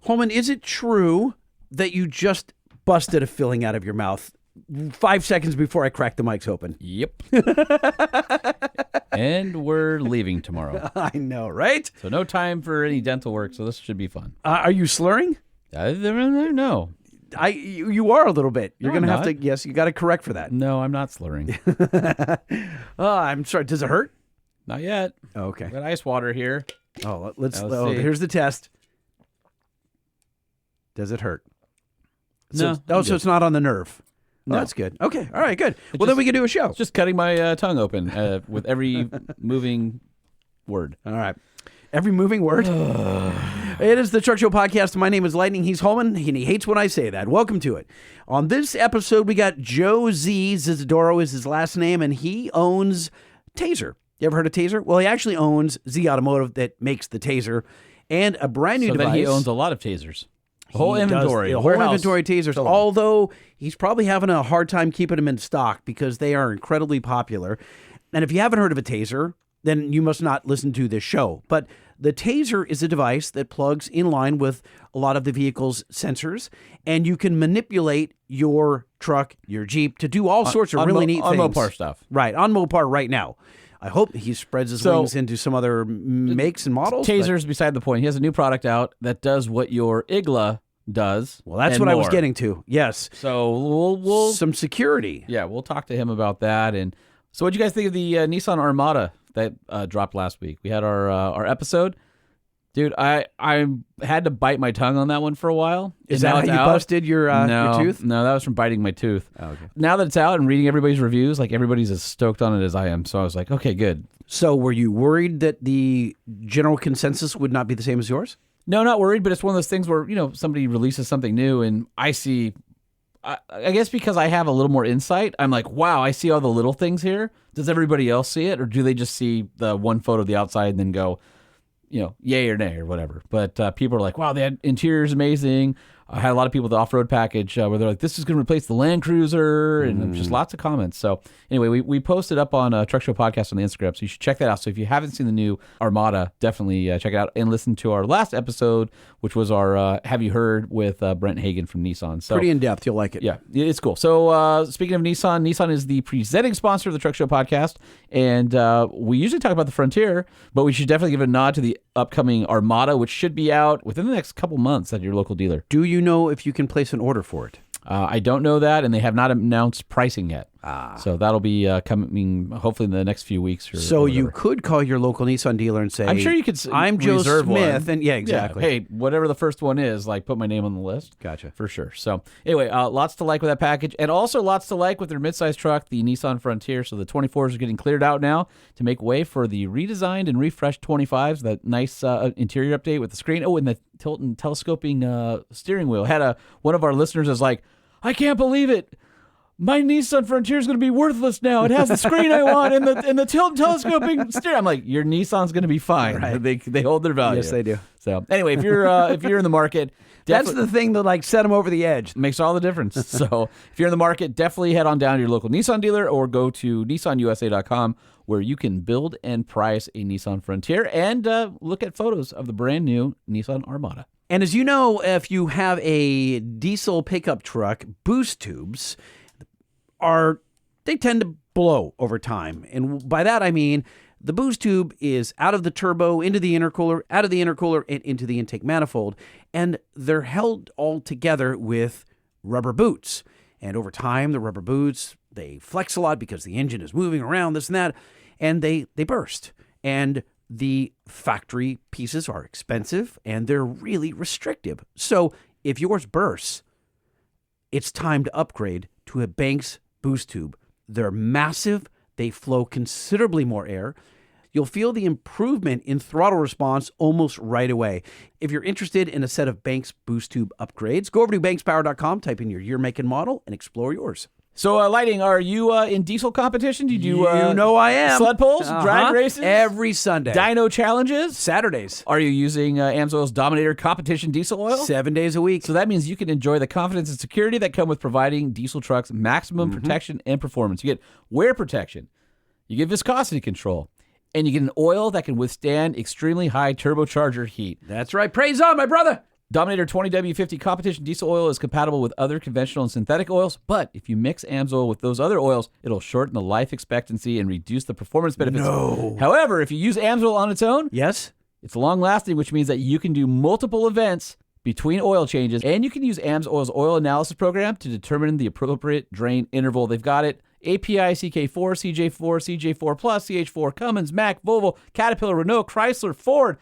Holman, is it true that you just busted a filling out of your mouth 5 seconds before I cracked the mics open? Yep. And we're leaving tomorrow. I know, right? So no time for any dental work, so this should be fun. Are you slurring? No. You are a little bit. You're No, going to I'm have to, yes, you got to correct for that. No, I'm not slurring. I'm sorry. Does it hurt? Not yet. Okay. Got ice water here. Oh, Let's see. here's the test. Does it hurt? No. So it's not on the nerve. No. Oh, that's good. Okay. All right, good. Well, then we can do a show. It's just cutting my tongue open with every moving word. All right. Every moving word. It is the Truck Show Podcast. My name is Lightning. He's Holman, and he hates when I say that. Welcome to it. On this episode, we got Joe Zizzadoro is his last name, and he owns Tazer. You ever heard of Tazer? Well, he actually owns Z-Automotive that makes the Tazer and a brand new device. So then he owns a lot of tasers. Whole inventory. A whole inventory of Tasers, although he's probably having a hard time keeping them in stock because they are incredibly popular. And if you haven't heard of a Taser, then you must not listen to this show. But the Tazer is a device that plugs in line with a lot of the vehicle's sensors, and you can manipulate your truck, your Jeep, to do all sorts of really neat things. On Mopar stuff. Right, on Mopar right now. I hope he spreads his wings into some other makes and models. Taser's beside the point. He has a new product out that does what your IGLA does. Well, that's what I was getting to. Yes. So we'll some security. Yeah, we'll talk to him about that. And so, what do you guys think of the Nissan Armada that dropped last week? We had our episode. Dude, I had to bite my tongue on that one for a while. Is that how you busted your tooth? No, that was from biting my tooth. Oh, okay. Now that it's out and reading everybody's reviews, like everybody's as stoked on it as I am. So I was like, okay, good. So were you worried that the general consensus would not be the same as yours? No, not worried, but it's one of those things where, somebody releases something new and I see, I guess because I have a little more insight, I'm like, wow, I see all the little things here. Does everybody else see it? Or do they just see the one photo of the outside and then go, yay or nay or whatever. But people are like, wow, the interior's amazing. I had a lot of people with the off-road package where they're like, this is going to replace the Land Cruiser, and just lots of comments. So anyway, we posted up on Truck Show Podcast on the Instagram, so you should check that out. So if you haven't seen the new Armada, definitely check it out and listen to our last episode, which was our Have You Heard with Brent Hagan from Nissan. So pretty in-depth. You'll like it. Yeah, it's cool. So speaking of Nissan is the presenting sponsor of the Truck Show Podcast, and we usually talk about the Frontier, but we should definitely give a nod to the upcoming Armada, which should be out within the next couple months at your local dealer. Do you know if you can place an order for it? I don't know that, and they have not announced pricing yet. So that'll be coming hopefully in the next few weeks. So you could call your local Nissan dealer and say, I'm sure you could I'm Joe Smith. One. And yeah, exactly. Yeah, hey, whatever the first one is, put my name on the list. Gotcha. For sure. So anyway, lots to like with that package, and also lots to like with their midsize truck, the Nissan Frontier. So the 24s are getting cleared out now to make way for the redesigned and refreshed 25s, that nice interior update with the screen. Oh, and the tilt and telescoping steering wheel. Had one of our listeners is like, I can't believe it. My Nissan Frontier is going to be worthless now. It has the screen I want and the tilt and telescoping steering. I'm like, your Nissan's going to be fine. Right. They hold their value. Yes, they do. So anyway, if you're in the market, that's the thing that set them over the edge. Makes all the difference. So if you're in the market, definitely head on down to your local Nissan dealer or go to nissanusa.com where you can build and price a Nissan Frontier and look at photos of the brand new Nissan Armada. And as you know, if you have a diesel pickup truck, boost tubes they tend to blow over time. And by that I mean the boost tube is out of the turbo, into the intercooler, out of the intercooler, and into the intake manifold. And they're held all together with rubber boots. And over time, the rubber boots, they flex a lot because the engine is moving around, this and that, and they burst. And the factory pieces are expensive, and they're really restrictive. So if yours bursts, it's time to upgrade to a Banks boost tube. They're massive. They flow considerably more air. You'll feel the improvement in throttle response almost right away. If you're interested in a set of Banks boost tube upgrades, go over to bankspower.com, type in your year, make, and model, and explore yours. So, Lighting, are you in diesel competition? Did you know I am. Sled pulls, drag races? Every Sunday. Dyno challenges? Saturdays. Are you using AMSOIL's Dominator competition diesel oil? 7 days a week. So that means you can enjoy the confidence and security that come with providing diesel trucks maximum protection and performance. You get wear protection. You get viscosity control. And you get an oil that can withstand extremely high turbocharger heat. That's right. Praise on, my brother. Dominator 20W50 competition diesel oil is compatible with other conventional and synthetic oils, but if you mix AMSOIL with those other oils, it'll shorten the life expectancy and reduce the performance benefits. No. However, if you use AMSOIL on its own, Yes? it's long-lasting, which means that you can do multiple events between oil changes, and you can use AMSOIL's oil analysis program to determine the appropriate drain interval. They've got it. API, CK4, CJ4, CJ4+, CH4, Cummins, Mack, Volvo, Caterpillar, Renault, Chrysler, Ford,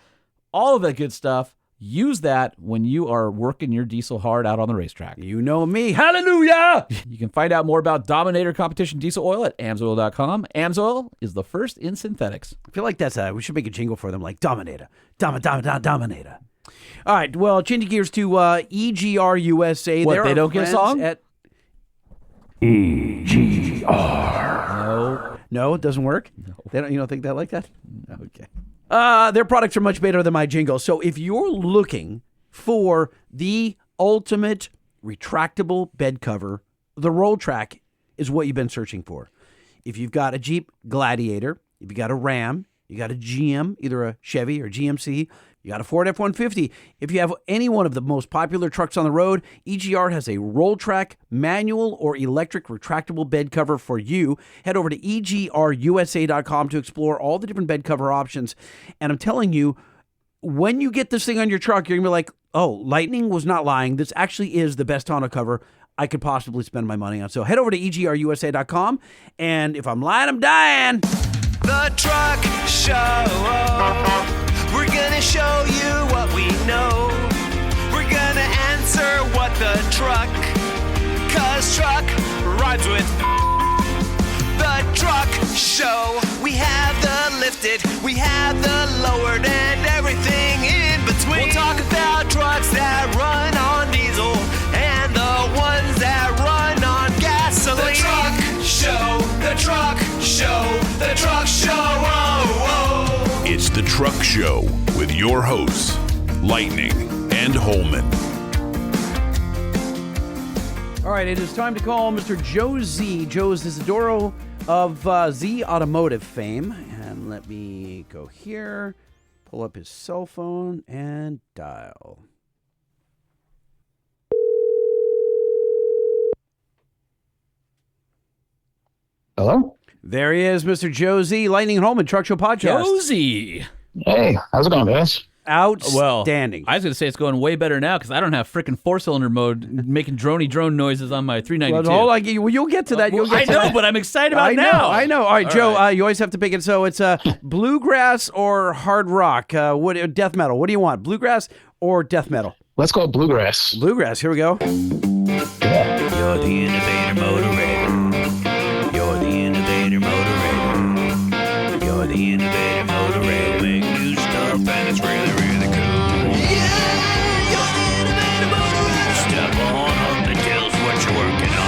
all of that good stuff. Use that when you are working your diesel hard out on the racetrack. You know me. Hallelujah! You can find out more about Dominator competition diesel oil at AMSOIL.com. AMSOIL is the first in synthetics. I feel like we should make a jingle for them, like Dominator. Dominator. All right, well, changing gears to EGR USA. What, They're they our don't get a friends song? At EGR. No. No, it doesn't work? No. You don't think they like that? Okay. Their products are much better than my jingle. So if you're looking for the ultimate retractable bed cover, the Roll Track is what you've been searching for. If you've got a Jeep Gladiator, if you got a Ram, you got a GM, either a Chevy or GMC, you got a Ford F-150. If you have any one of the most popular trucks on the road, EGR has a Roll Track manual or electric retractable bed cover for you. Head over to EGRUSA.com to explore all the different bed cover options. And I'm telling you, when you get this thing on your truck, you're going to be like, oh, Lightning was not lying. This actually is the best tonneau cover I could possibly spend my money on. So head over to EGRUSA.com. And if I'm lying, I'm dying. The Truck Show. We're gonna show you what we know. We're gonna answer what the truck, 'cause truck rhymes with the Truck Show. We have the lifted, we have the lowered, and everything in between. We'll talk about trucks that run on diesel and the ones that run on gasoline. The Truck Show, the Truck Show, the Truck Show. Oh, oh. It's the Truck Show with your hosts, Lightning and Holman. All right, it is time to call Mr. Joe Zizzadoro of Z-Automotive fame. And let me go here, pull up his cell phone, and dial. Hello? There he is, Mr. Joe Z, Lightning and Holman, Truck Show Podcast. Josie. Hey, how's it going, guys? Outstanding. I was going to say it's going way better now because I don't have freaking four-cylinder mode making drone noises on my 392. Well, hold on, you'll get to that. I know, but I'm excited about it now. I know. All right, Joe, right. You always have to pick it. So it's bluegrass or hard rock? Death metal? What do you want, bluegrass or death metal? Let's go bluegrass. Bluegrass, here we go. Yeah. You're the innovator motivator. You're the innovator motivator. You're the innovator motivator. Make new stuff and it's really, really cool. Yeah, you're the innovator motivator. Step on up and tell us what you're working on.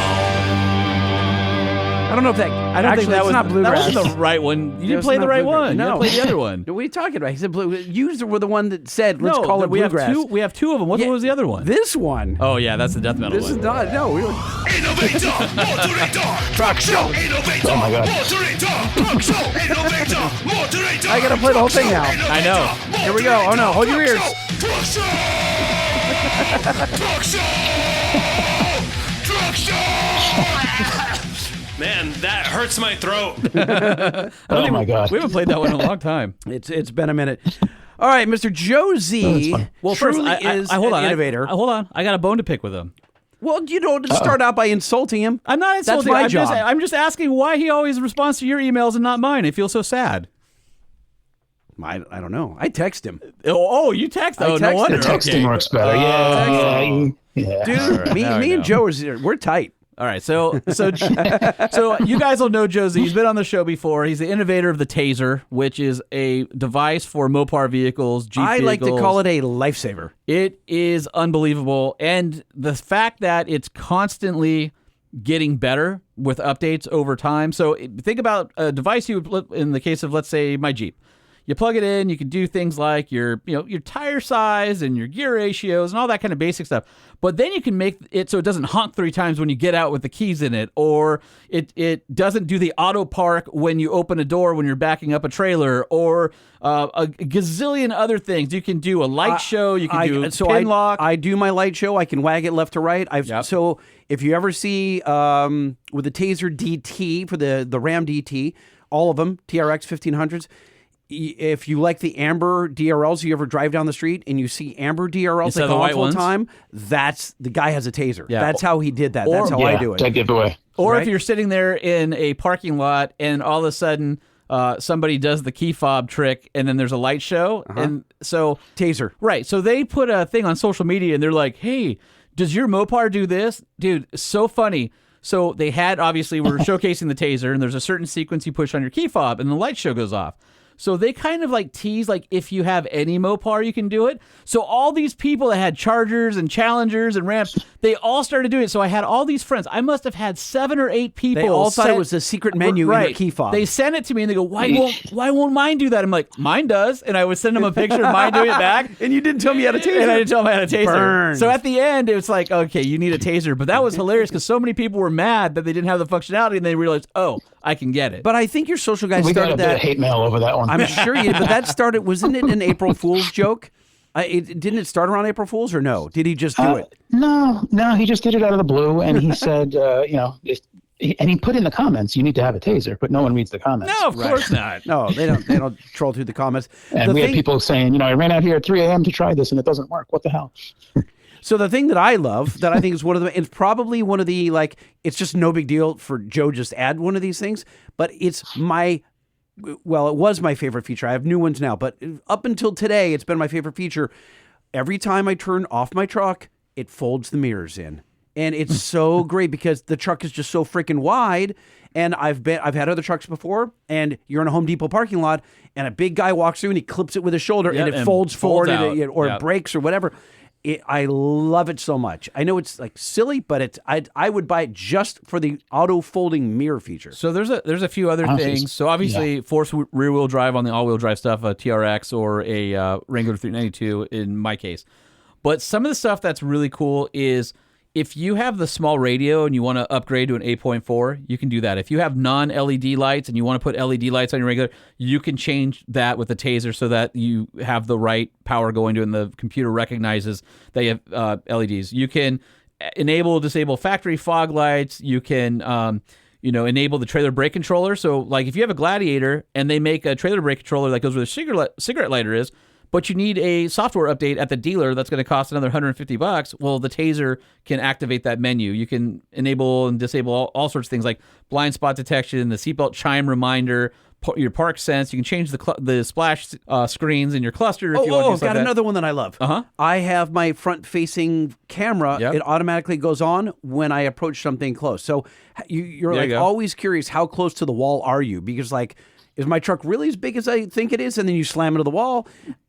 I don't know if that. I don't actually, think that was not bluegrass. That wasn't the right one. You didn't It's play the not right bluegrass. one. No. You play the other one. What are you talking about? He said blue. You were the one that said, let's No, call it we have bluegrass. we have two of them. What Yeah, was the other one? This one. Oh, yeah, that's the death metal This one. is not. No, we were. Innovator, moderator, Truck Show. Innovator, Oh my God. moderator, Truck Show. Innovator, moderator. I gotta play the whole thing now. I know. Here we go. Oh, no, hold your ears. Truck Show. Truck Show. Truck Show. Man, that hurts my throat. Oh my God. We haven't played that one in a long time. It's been a minute. All right, Mr. Joe Z. Well, first, truly is hold on. an innovator. Hold on. I got a bone to pick with him. Well, you don't start out by insulting him. I'm not insulting. That's my job. I'm just asking why he always responds to your emails and not mine. I feel so sad. I don't know. I text him. Oh, you text? Oh, no texted wonder. him. Texting Okay. works better. Yeah. Dude, me and Joe, we're tight. All right, so you guys will know Josie. He's been on the show before. He's the innovator of the Tazer, which is a device for Mopar vehicles, Jeep I like to vehicles. call it a lifesaver. It is unbelievable, and the fact that it's constantly getting better with updates over time. So think about a device you would, in the case of, let's say, my Jeep. you plug it in, you can do things like your tire size and your gear ratios and all that kind of basic stuff. But then you can make it so it doesn't honk 3 times when you get out with the keys in it, or it doesn't do the auto park when you open a door when you're backing up a trailer, or a gazillion other things. You can do a light show. You can do pin lock. I do my light show. I can wag it left to right. So if you ever see with the Tazer DT for the Ram DT, all of them, TRX 1500s, if you like the amber DRLs, you ever drive down the street and you see amber DRLs like all the time, that's the guy has a Tazer. Yeah. That's how he did that. That's how I do it. That giveaway. Or Right? if you're sitting there in a parking lot and all of a sudden somebody does the key fob trick and then there's a light show. And so Tazer. Right. So they put a thing on social media and they're like, hey, does your Mopar do this? Dude, so funny. So they had, obviously, we're showcasing the Tazer, and there's a certain sequence you push on your key fob, and the light show goes off. So they kind of like tease, like, if you have any Mopar, you can do it. So all these people that had Chargers and Challengers and Rams, they all started doing it. So I had all these friends. I must have had 7 or 8 people. They all thought it was a secret menu in your key fob. They sent it to me, and they go, why won't mine do that? I'm like, mine does. And I would send them a picture of mine doing it back. And you didn't tell me you had a Tazer. And I didn't tell them I had a Tazer. Burn. So at the end, it was like, okay, you need a Tazer. But that was hilarious because so many people were mad that they didn't have the functionality, and they realized, oh, I can get it. But I think your social guys We got a started bit of that. hate mail over that one. I'm sure you did, but that started, wasn't it an April Fool's joke? Didn't it start around April Fool's or no? Did he just do it? No, he just did it out of the blue, and he said, and he put in the comments, you need to have a Taser, but no one reads the comments. No, of course not. No, they don't troll through the comments. And we had people saying, I ran out here at 3 a.m. to try this, and it doesn't work. What the hell? So the thing that I love, that I think is one of the, it's probably one of the, like, it's just no big deal for Joe just add one of these things, but it was my favorite feature. I have new ones now, but up until today, it's been my favorite feature. Every time I turn off my truck, it folds the mirrors in. And it's so great because the truck is just so freaking wide. And I've had other trucks before, and you're in a Home Depot parking lot, and a big guy walks through and he clips it with his shoulder, and it folds forward, or it breaks or whatever. I love it so much. I know it's like silly, but I would buy it just for the auto folding mirror feature. So there's a few other things. So obviously, forced rear wheel drive on the all wheel drive stuff, a TRX or a Wrangler 392 in my case. But some of the stuff that's really cool is if you have the small radio and you want to upgrade to an 8.4, you can do that. If you have non-LED lights and you want to put LED lights on your regular, you can change that with the Tazer so that you have the right power going to it and the computer recognizes that you have LEDs. You can enable, disable factory fog lights. You can enable the trailer brake controller. So like if you have a Gladiator and they make a trailer brake controller that goes where the cigarette lighter is, but you need a software update at the dealer that's going to cost another $150. Well, the Tazer can activate that menu. You can enable and disable all sorts of things like blind spot detection, the seatbelt chime reminder, your park sense. You can change the splash screens in your cluster if you want to do something. Got another one that I love. I have my front-facing camera. Yep. It automatically goes on when I approach something close. So you're always curious, how close to the wall are you? Because like, is my truck really as big as I think it is? And then you slam into the wall,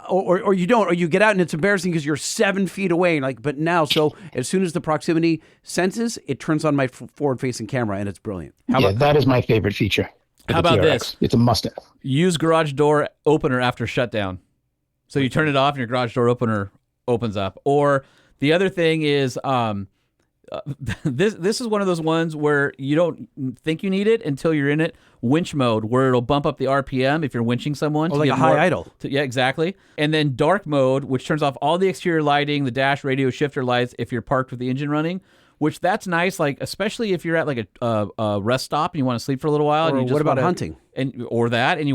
or you don't, or you get out and it's embarrassing because you're 7 feet away. But now, so as soon as the proximity senses, it turns on my forward-facing camera, and it's brilliant. That is my favorite feature. How about this? It's a must-have. Use garage door opener after shutdown. So you turn it off and your garage door opener opens up. Or the other thing is, this is one of those ones where you don't think you need it until you're in it. Winch mode, where it'll bump up the RPM if you're winching someone. Like a high idle. Yeah, exactly. And then dark mode, which turns off all the exterior lighting, the dash, radio, shifter lights if you're parked with the engine running. Which that's nice, like especially if you're at like a rest stop and you want to sleep for a little while. Or and you just what about hunting? And you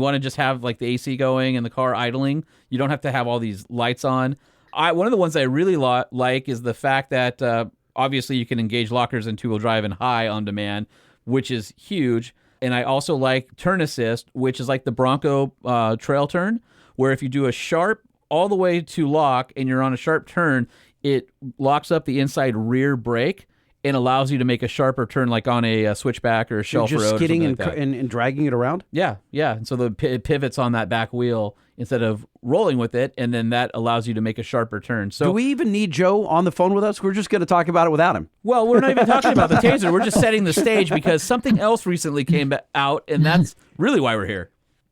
want to just have like the AC going and the car idling. You don't have to have all these lights on. One of the ones I really like is the fact that obviously you can engage lockers in two-wheel drive and high on demand, which is huge. And I also like turn assist, which is like the Bronco trail turn, where if you do a sharp all the way to lock and you're on a sharp turn, it locks up the inside rear brake and allows you to make a sharper turn, like on a switchback or a shelf road. Just skidding like and dragging it around? Yeah. And so it pivots on that back wheel instead of rolling with it, and then that allows you to make a sharper turn. So, do we even need Joe on the phone with us? We're just going to talk about it without him. Well, we're not even talking about the Tazer. We're just setting the stage because something else recently came out, and that's really why we're here.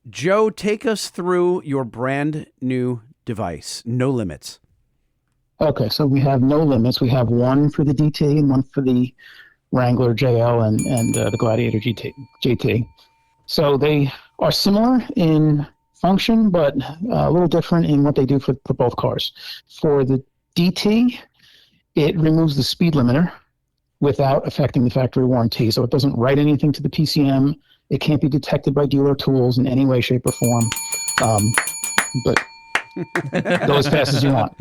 Joe, take us through your brand new device, NoLimitz. Okay, so we have NoLimitz. We have one for the DT and one for the Wrangler JL and the Gladiator GT. So they are similar in function, but a little different in what they do for both cars. For the DT, it removes the speed limiter without affecting the factory warranty. So it doesn't write anything to the PCM. It can't be detected by dealer tools in any way, shape, or form. But go as fast as you want.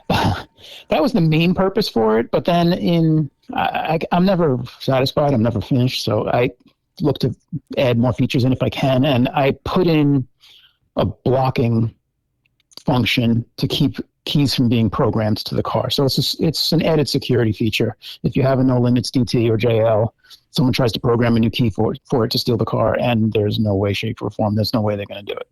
That was the main purpose for it. But then I'm never satisfied. I'm never finished. So I look to add more features in if I can. And I put in a blocking function to keep keys from being programmed to the car. So it's an added security feature. If you have a NoLimitz DT or JL, someone tries to program a new key for it to steal the car, and there's no way, shape, or form. There's no way they're going to do it.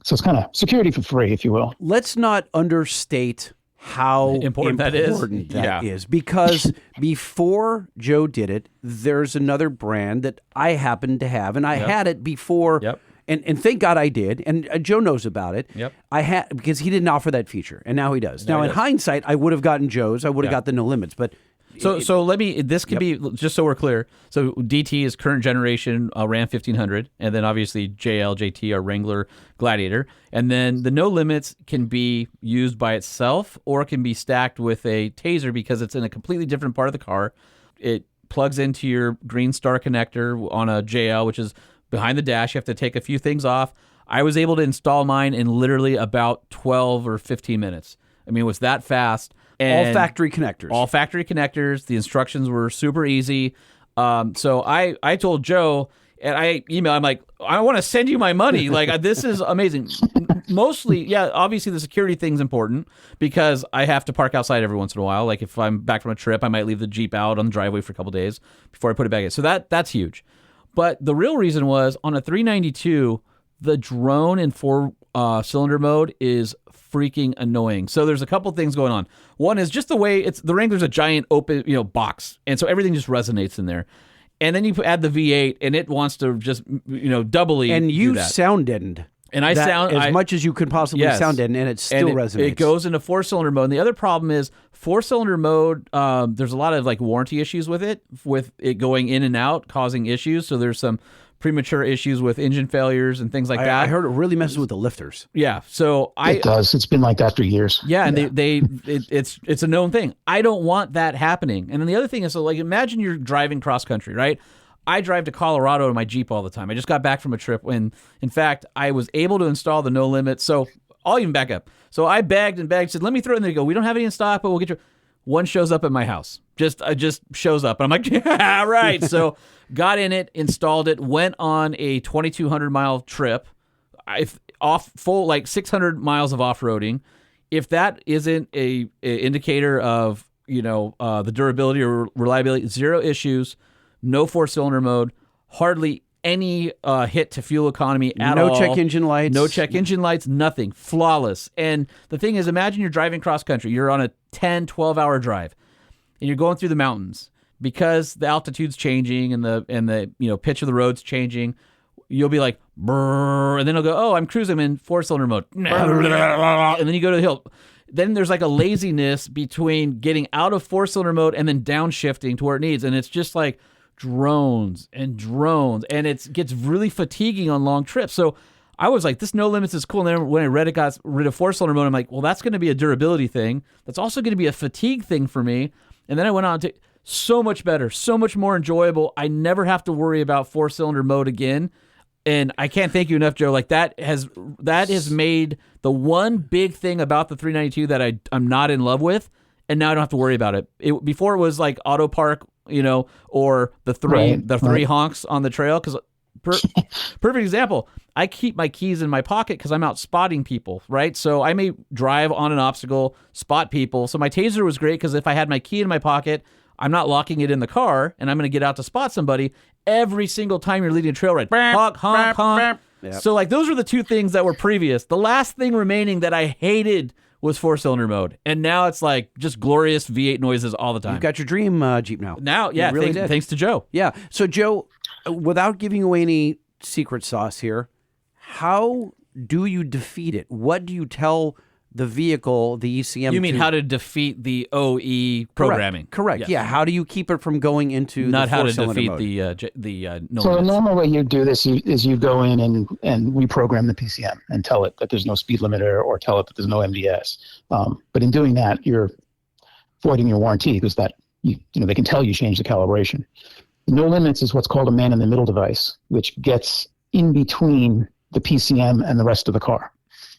So it's kind of security for free, if you will. Let's not understate how important that is. Because before Joe did it, there's another brand that I happened to have, and I had it before. Yep. And thank God I did, and Joe knows about it. Yep. I had, because he didn't offer that feature, and now he does. Now in hindsight, I would have gotten Joe's. I would have got the NoLimitz, but so let me. This could be just so we're clear. So DT is current generation Ram 1500, and then obviously JL, JT are Wrangler, Gladiator, and then the NoLimitz can be used by itself or it can be stacked with a Tazer because it's in a completely different part of the car. It plugs into your Green Star connector on a JL, which is behind the dash. You have to take a few things off. I was able to install mine in literally about 12 or 15 minutes. I mean, it was that fast. And all factory connectors. All factory connectors. The instructions were super easy. So I told Joe, and I emailed, I'm like, I want to send you my money. Like, this is amazing. Mostly, obviously the security thing's important because I have to park outside every once in a while. Like, if I'm back from a trip, I might leave the Jeep out on the driveway for a couple days before I put it back in. So that's huge. But the real reason was on a 392, the drone in four-cylinder mode is freaking annoying. So there's a couple things going on. One is just the way the Wrangler's a giant open, box, and so everything just resonates in there. And then you add the V8, and it wants to just, doubly. And you do that. sound deadened. And I sound as much as you could possibly sound deadened, and it still resonates. It goes into four-cylinder mode. And the other problem is four-cylinder mode. There's a lot of warranty issues with it going in and out, causing issues. So there's some premature issues with engine failures and things like that. I heard it really messes with the lifters. Yeah, so it does. It's been like that for years. Yeah, and it's a known thing. I don't want that happening. And then the other thing is, so imagine you're driving cross country, right? I drive to Colorado in my Jeep all the time. I just got back from a trip when, in fact, I was able to install the NoLimitz. So I'll even back up. So I begged, said, let me throw it in there. They go, we don't have any in stock, but we'll get you. One shows up at my house. Just shows up. And I'm like, yeah, right. So got in it, installed it, went on a 2,200-mile trip, full 600 miles of off-roading. If that isn't a indicator of, the durability or reliability, zero issues, no four-cylinder mode, hardly any hit to fuel economy at all. No check engine lights. No check engine lights, nothing. Flawless. And the thing is, imagine you're driving cross-country. You're on a 10, 12-hour drive, and you're going through the mountains. Because the altitude's changing and the pitch of the road's changing, you'll be like, brrr, and then it'll go, oh, I'm cruising in four-cylinder mode. And then you go to the hill. Then there's a laziness between getting out of four-cylinder mode and then downshifting to where it needs. And it's just drones, and it gets really fatiguing on long trips. So I was like, this NoLimitz is cool. And then when I read it got rid of four-cylinder mode, I'm like, well, that's going to be a durability thing. That's also going to be a fatigue thing for me. And then I went on to so much better, so much more enjoyable. I never have to worry about four-cylinder mode again. And I can't thank you enough, Joe. That has made the one big thing about the 392 that I'm not in love with, and now I don't have to worry about it. Before it was like auto park, or the three honks on the trail. Because perfect example, I keep my keys in my pocket because I'm out spotting people, right? So I may drive on an obstacle, spot people. So my Tazer was great because if I had my key in my pocket, I'm not locking it in the car, and I'm going to get out to spot somebody. Every single time you're leading a trail ride, honk, honk, honk. Yep. So those are the two things that were previous. The last thing remaining that I hated was four-cylinder mode, and now it's just glorious V8 noises all the time. You've got your dream Jeep now. Now, yeah, really thanks to Joe. Yeah. So Joe, without giving away any secret sauce here. How do you defeat it? What do you tell the vehicle, the ECM? You mean how to defeat the OE programming? Correct. Yes. Yeah. How do you keep it from going into Not the how to four-cylinder defeat mode? the So the NoLimitz. normal way you do this is you go in and reprogram the PCM and tell it that there's no speed limiter or tell it that there's no MDS. But in doing that, you're voiding your warranty because that they can tell you change the calibration. NoLimitz is what's called a man-in-the-middle device, which gets in between the PCM and the rest of the car.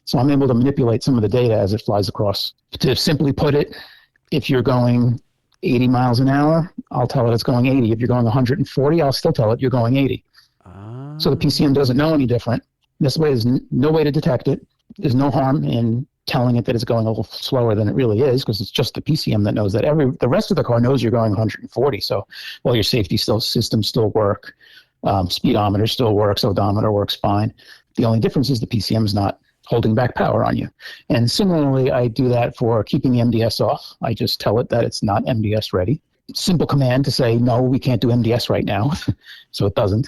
So I'm able to manipulate some of the data as it flies across. To simply put it, if you're going 80 miles an hour, I'll tell it it's going 80. If you're going 140, I'll still tell it you're going 80. So the PCM doesn't know any different. This way, there's no way to detect it. There's no harm in telling it that it's going a little slower than it really is because it's just the PCM that knows that. The rest of the car knows you're going 140. So all your safety systems still work. Speedometer still works. Odometer works fine. The only difference is the PCM is not holding back power on you. And similarly, I do that for keeping the MDS off. I just tell it that it's not MDS ready. Simple command to say, no, we can't do MDS right now. So it doesn't.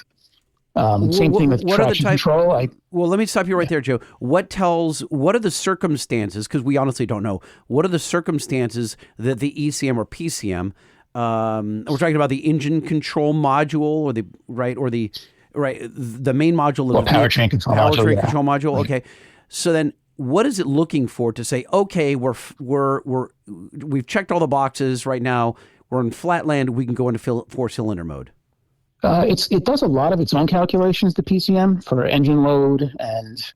Same thing with traction control. Well, let me stop you right there, Joe. What are the circumstances, because we honestly don't know, what are the circumstances that the ECM or PCM, we're talking about the engine control module or the main module of the powertrain control module. Control module. Okay. So then what is it looking for to say, okay, we've checked all the boxes right now. We're in flatland. We can go into four-cylinder mode. It does a lot of its own calculations, the PCM, for engine load and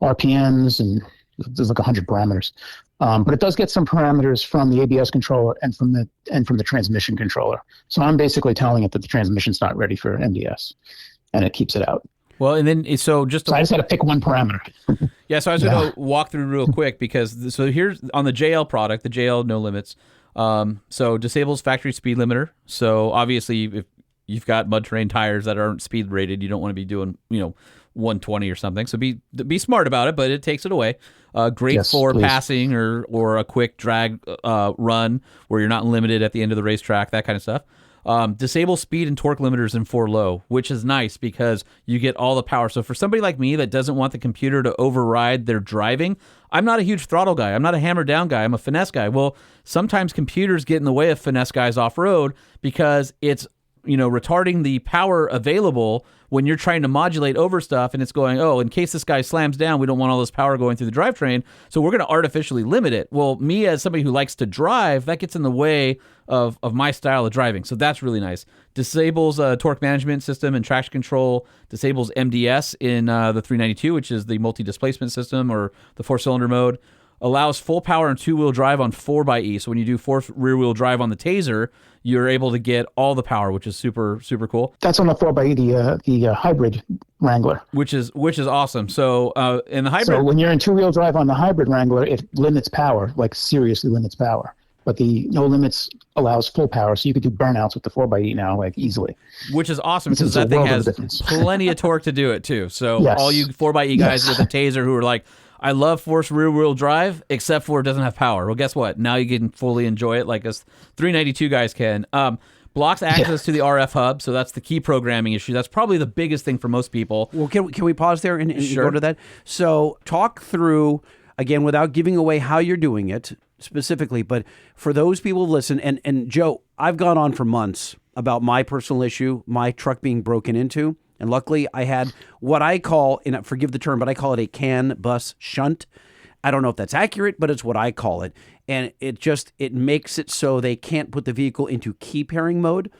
RPMs, and there's like 100 parameters. But it does get some parameters from the ABS controller and from the transmission controller. So I'm basically telling it that the transmission's not ready for MDS, and it keeps it out. Well, and then I just had to pick one parameter. Yeah, so I was going to walk through real quick because here's on the JL product, the JL NoLimitz. So disables factory speed limiter. So obviously, if you've got mud terrain tires that aren't speed rated, you don't want to be doing 120 or something. So be smart about it, but it takes it away. Great for passing or a quick drag run where you're not limited at the end of the racetrack, that kind of stuff. Disable speed and torque limiters in 4 low, which is nice because you get all the power. So for somebody like me that doesn't want the computer to override their driving, I'm not a huge throttle guy. I'm not a hammer down guy. I'm a finesse guy. Well, sometimes computers get in the way of finesse guys off road because it's retarding the power available when you're trying to modulate over stuff, and it's going, in case this guy slams down, we don't want all this power going through the drivetrain, so we're going to artificially limit it. Well, me as somebody who likes to drive, that gets in the way of my style of driving, so that's really nice. Disables torque management system and traction control, disables MDS in the 392, which is the multi-displacement system or the 4-cylinder mode. Allows full power and 2-wheel drive on 4xe. So when you do rear-wheel drive on the Tazer, you're able to get all the power, which is super, super cool. That's on the 4xe, the hybrid Wrangler. Which is awesome. So in the hybrid... So when you're in 2-wheel drive on the hybrid Wrangler, it limits power, like seriously limits power. But the NoLimitz allows full power, so you could do burnouts with the 4xe now, like easily. Which is awesome because that thing has plenty of torque to do it too. So all you 4xe guys with a Tazer who are like, I love forced rear-wheel drive, except for it doesn't have power. Well, guess what? Now you can fully enjoy it like us 392 guys can. Blocks access to the RF hub, so that's the key programming issue. That's probably the biggest thing for most people. Well, can we pause there and go to that? So talk through, again, without giving away how you're doing it specifically, but for those people who listen, and Joe, I've gone on for months about my personal issue, my truck being broken into. And luckily, I had what I call, and forgive the term, but I call it a CAN bus shunt. I don't know if that's accurate, but it's what I call it. And it makes it so they can't put the vehicle into key pairing mode.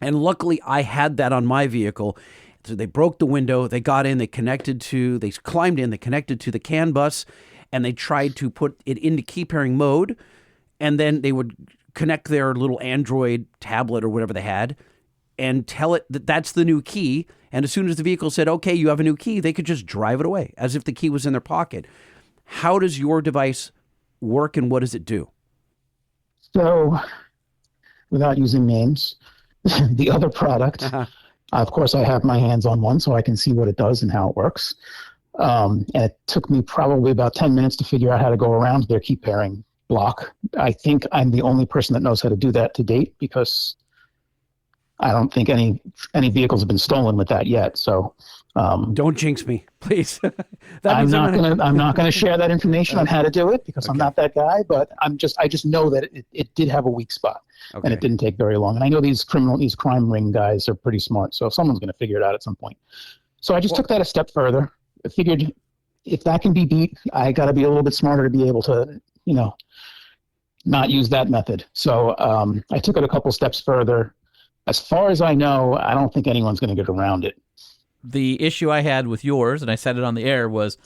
And luckily, I had that on my vehicle. So they broke the window, they got in, they climbed in, they connected to the CAN bus, and they tried to put it into key pairing mode. And then they would connect their little Android tablet or whatever they had and tell it that that's the new key. And as soon as the vehicle said, okay, you have a new key, they could just drive it away as if the key was in their pocket. How does your device work and what does it do? So, without using names, the other product, of course, I have my hands on one so I can see what it does and how it works. And it took me probably about 10 minutes to figure out how to go around their key pairing block. I think I'm the only person that knows how to do that to date because I don't think any vehicles have been stolen with that yet. So Don't jinx me, please. I'm not gonna share that information on how to do it because I'm not that guy. But I just know that it did have a weak spot, and it didn't take very long. And I know these crime ring guys are pretty smart, so someone's gonna figure it out at some point. So I just took that a step further. I figured if that can be beat, I got to be a little bit smarter to be able to, not use that method. So I took it a couple steps further. As far as I know, I don't think anyone's going to get around it. The issue I had with yours, and I said it on the air, was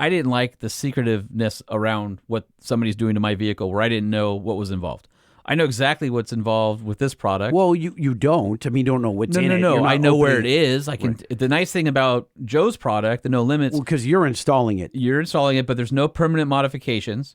I didn't like the secretiveness around what somebody's doing to my vehicle where I didn't know what was involved. I know exactly what's involved with this product. Well, you don't. I mean, you don't know what's in it. No. I know where it is. I can. Right. The nice thing about Joe's product, the NoLimitz, because you're installing it. You're installing it, but there's no permanent modifications.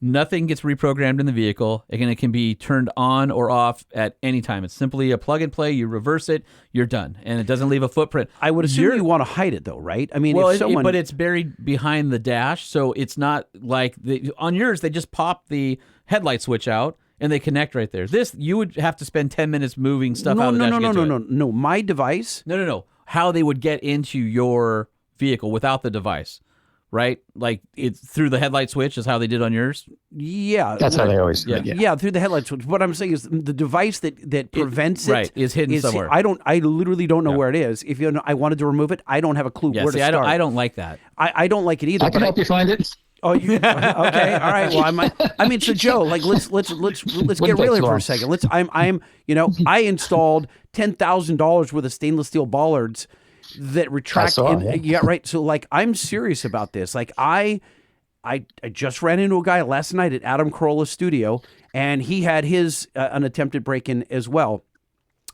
Nothing gets reprogrammed in the vehicle. Again, it can be turned on or off at any time. It's simply a plug and play. You reverse it, you're done, and it doesn't leave a footprint. I would assume you want to hide it, though, right? I mean, but it's buried behind the dash, so it's not like on yours. They just pop the headlight switch out. And they connect right there. This, you would have to spend 10 minutes moving stuff out of the dash. No. My device? No. How they would get into your vehicle without the device, right? Like it's through the headlight switch is how they did on yours? Yeah. That's how they always do it. Yeah, through the headlight switch. What I'm saying is the device that prevents it is hidden somewhere. I literally don't know where it is. If I wanted to remove it, I don't have a clue where to start. I don't like that. I don't like it either. I can help you find it. Oh, okay, all right. Well, I mean, so Joe, like, let's get real here for a second. I installed $10,000 worth of stainless steel bollards that retract. Yeah, right. So, like, I'm serious about this. Like, I just ran into a guy last night at Adam Carolla's studio, and he had his an attempted break-in as well.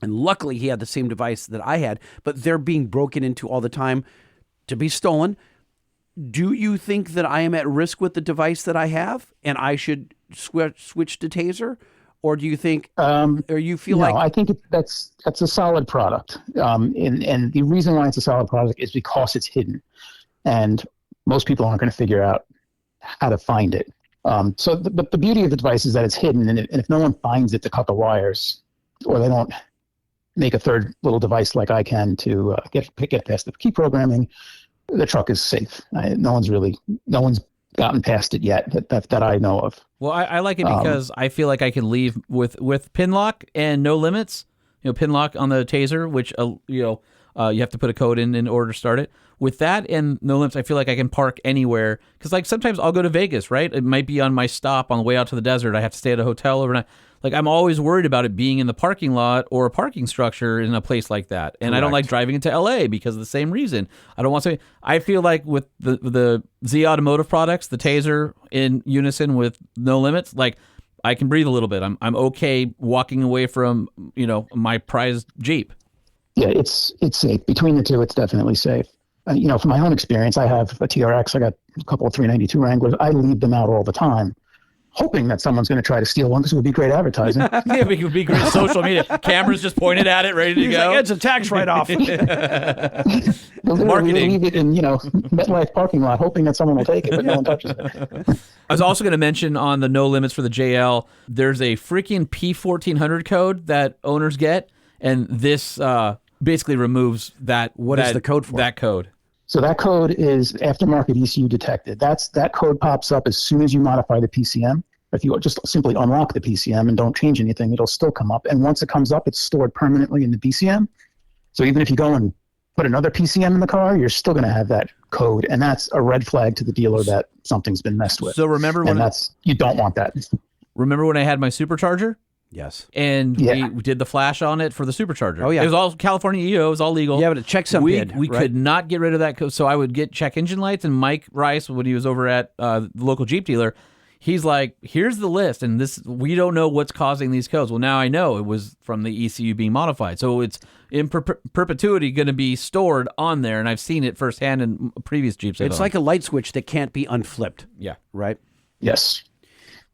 And luckily, he had the same device that I had, but they're being broken into all the time to be stolen. Do you think that I am at risk with the device that I have, and I should switch to Tazer, or do you think, or you feel like? No, I think that's a solid product, and the reason why it's a solid product is because it's hidden, and most people aren't going to figure out how to find it. But the beauty of the device is that it's hidden, and if no one finds it to cut the wires, or they don't make a third little device like I can to get past the key programming, the truck is safe. No one's gotten past it yet that I know of. Well, I like it because I feel like I can leave with pin lock and NoLimitz. Pin lock on the Tazer, which you have to put a code in order to start it. With that and NoLimitz, I feel like I can park anywhere because like sometimes I'll go to Vegas, right? It might be on my stop on the way out to the desert. I have to stay at a hotel overnight. Like I'm always worried about it being in the parking lot or a parking structure in a place like that. And I don't like driving into LA because of the same reason. I don't want to. I feel like with the Z-Automotive products, the Tazer in unison with NoLimitz, like I can breathe a little bit. I'm okay walking away from my prized Jeep. Yeah, it's safe. Between the two, it's definitely safe. From my own experience, I have a TRX. I got a couple of 392 Wranglers. I leave them out all the time, hoping that someone's going to try to steal one because it would be great advertising. Yeah, it would be great social media. Cameras just pointed at it, ready to go. Like, it's a tax write-off. Marketing. Leave it in, MetLife parking lot, hoping that someone will take it, but no one touches it. I was also going to mention on the NoLimitz for the JL, there's a freaking P1400 code that owners get, and this basically removes that. What is the code for? That code. So that code is aftermarket ECU detected. That code pops up as soon as you modify the PCM. If you just simply unlock the PCM and don't change anything, it'll still come up. And once it comes up, it's stored permanently in the PCM. So even if you go and put another PCM in the car, you're still going to have that code. And that's a red flag to the dealer that something's been messed with. So remember when you don't want that. Remember when I had my supercharger? Yes. And we did the flash on it for the supercharger. Oh, yeah. It was all California EO. It was all legal. Yeah, but a checksum PID, we could not get rid of that code. So I would get check engine lights, and Mike Rice, when he was over at the local Jeep dealer, he's like, here's the list, and we don't know what's causing these codes. Well, now I know it was from the ECU being modified. So it's in perpetuity going to be stored on there, and I've seen it firsthand in previous Jeeps. It's like a light switch that can't be unflipped. Yeah. Right? Yes.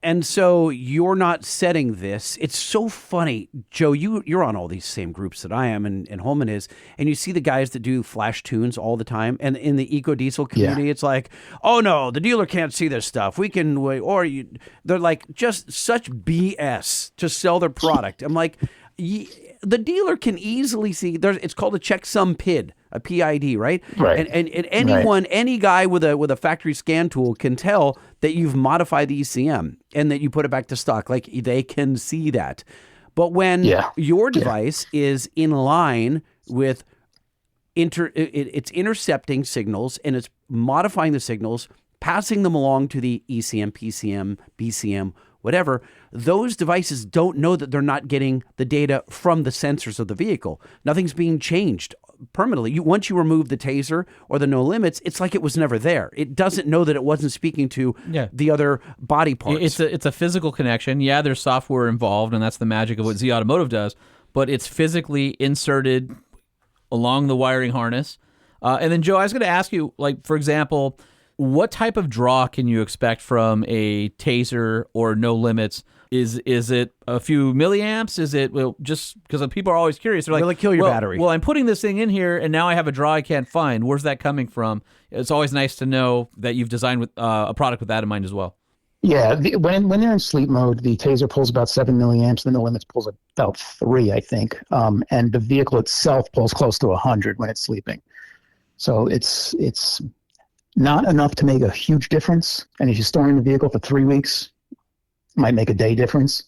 And so you're not setting this. It's so funny, Joe, you're on all these same groups that I am and Holman is, and you see the guys that do flash tunes all the time. And in the eco-diesel community, it's like, oh no, the dealer can't see this stuff. We can, they're like just such BS to sell their product. I'm like, The dealer can easily see. It's called a checksum PID, a PID, right? Right. And anyone, any guy with a factory scan tool can tell that you've modified the ECM and that you put it back to stock. Like they can see that. But when your device is in line with it's intercepting signals and it's modifying the signals, passing them along to the ECM, PCM, BCM, whatever, those devices don't know that they're not getting the data from the sensors of the vehicle. Nothing's being changed permanently. Once you remove the Tazer or the NoLimitz, it's like it was never there. It doesn't know that it wasn't speaking to the other body parts. It's a physical connection. Yeah, there's software involved, and that's the magic of what Z-Automotive does, but it's physically inserted along the wiring harness. And then, Joe, I was going to ask you, like, for example, what type of draw can you expect from a Tazer or NoLimitz? Is it a few milliamps? Is it just because people are always curious? They're like, will it kill your battery? Well, I'm putting this thing in here, and now I have a draw I can't find. Where's that coming from? It's always nice to know that you've designed with a product with that in mind as well. Yeah, when they're in sleep mode, the Tazer pulls about 7 milliamps, the NoLimitz pulls about 3, I think, and the vehicle itself pulls close to 100 when it's sleeping. So it's not enough to make a huge difference. And if you're storing the vehicle for 3 weeks, it might make a day difference.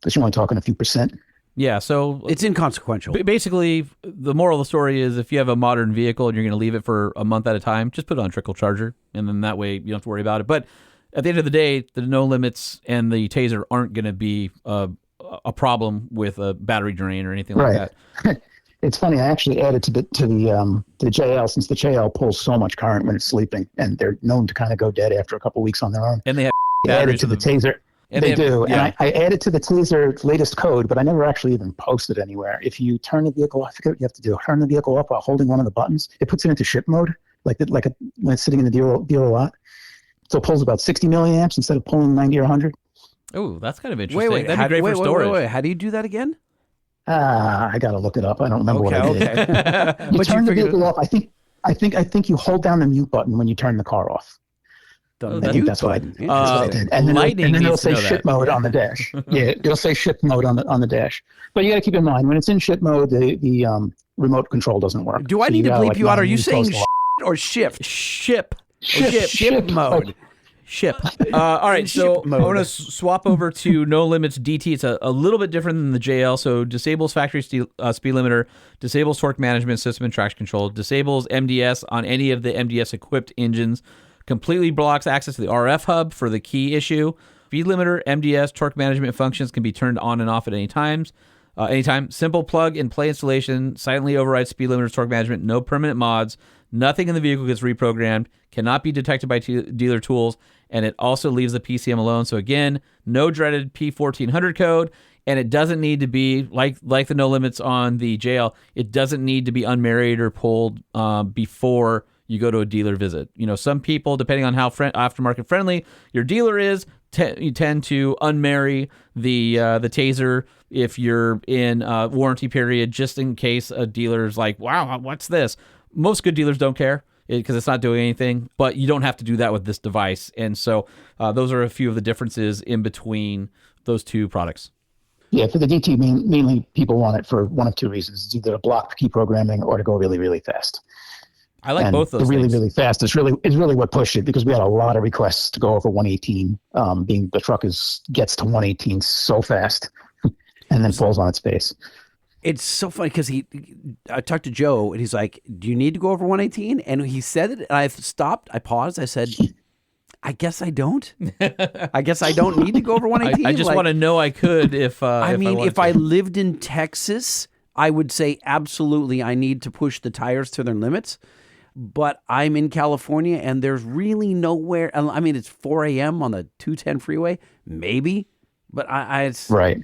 But you're only talking a few percent. Yeah, so it's inconsequential. Basically, the moral of the story is if you have a modern vehicle and you're going to leave it for a month at a time, just put it on trickle charger, and then that way you don't have to worry about it. But at the end of the day, the NoLimitz and the Tazer aren't going to be a problem with a battery drain or anything like that. It's funny. I actually added to the JL, since the JL pulls so much current when it's sleeping, and they're known to kind of go dead after a couple weeks on their own. And they have added to the Tazer. They do. Yeah. And I added to the Tazer latest code, but I never actually even posted anywhere. If you turn the vehicle, I forget what you have to do. Turn the vehicle up while holding one of the buttons. It puts it into ship mode, when it's sitting in the dealer lot. So it pulls about 60 milliamps instead of pulling 90 or 100. Oh, that's kind of interesting. Wait, that'd be great for storage. Wait. How do you do that again? I got to look it up. I don't remember what I did. You turn the vehicle off. I think you hold down the mute button when you turn the car off. I think that's what I did. And then it'll say ship mode on the dash. Yeah, it'll say ship mode on the dash. But you got to keep in mind, when it's in ship mode, the remote control doesn't work. Do I need to bleep you out? Are you saying or shift? Ship Mode. Ship. All right, so I want to swap over to NoLimitz DT. It's a little bit different than the JL. So disables factory speed limiter, disables torque management system and traction control, disables MDS on any of the MDS equipped engines, completely blocks access to the RF hub for the key issue. Speed limiter, MDS, torque management functions can be turned on and off at any time. Simple plug and play installation, silently overrides speed limiters, torque management, no permanent mods. Nothing in the vehicle gets reprogrammed, cannot be detected by dealer tools, and it also leaves the PCM alone. So again, no dreaded P1400 code, and it doesn't need to be, like the NoLimitz on the JL, it doesn't need to be unmarried or pulled before you go to a dealer visit. You know, some people, depending on how aftermarket friendly your dealer is, you tend to unmarry the Tazer if you're in a warranty period, just in case a dealer's like, wow, what's this? Most good dealers don't care because it's not doing anything, but you don't have to do that with this device. And so those are a few of the differences in between those two products. Yeah, for the DT, mainly people want it for one of two reasons. It's either a block key programming or to go really, really fast. I like both those really, things. really fast is really what pushed it, because we had a lot of requests to go over 118, being the truck gets to 118 so fast and then falls on its face. It's so funny because I talked to Joe and he's like, do you need to go over 118? And he said it, and I stopped, I paused, I said, I guess I don't. I guess I don't need to go over 118. I just want to know I could if I lived in Texas, I would say absolutely I need to push the tires to their limits. But I'm in California and there's really nowhere. I mean, it's 4 a.m. on the 210 freeway, maybe. But it's right.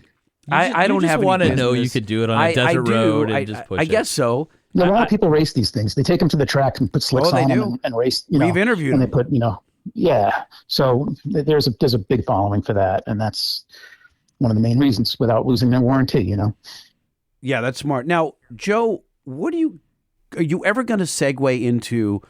I don't have any want to business. know you could do it on a desert road and just push it. I guess so. A lot of people race these things. They take them to the track and put slicks on them and race. We've interviewed them. And they put, yeah. So there's a big following for that, and that's one of the main reasons, without losing their warranty. Yeah, that's smart. Now, Joe, are you ever going to segue into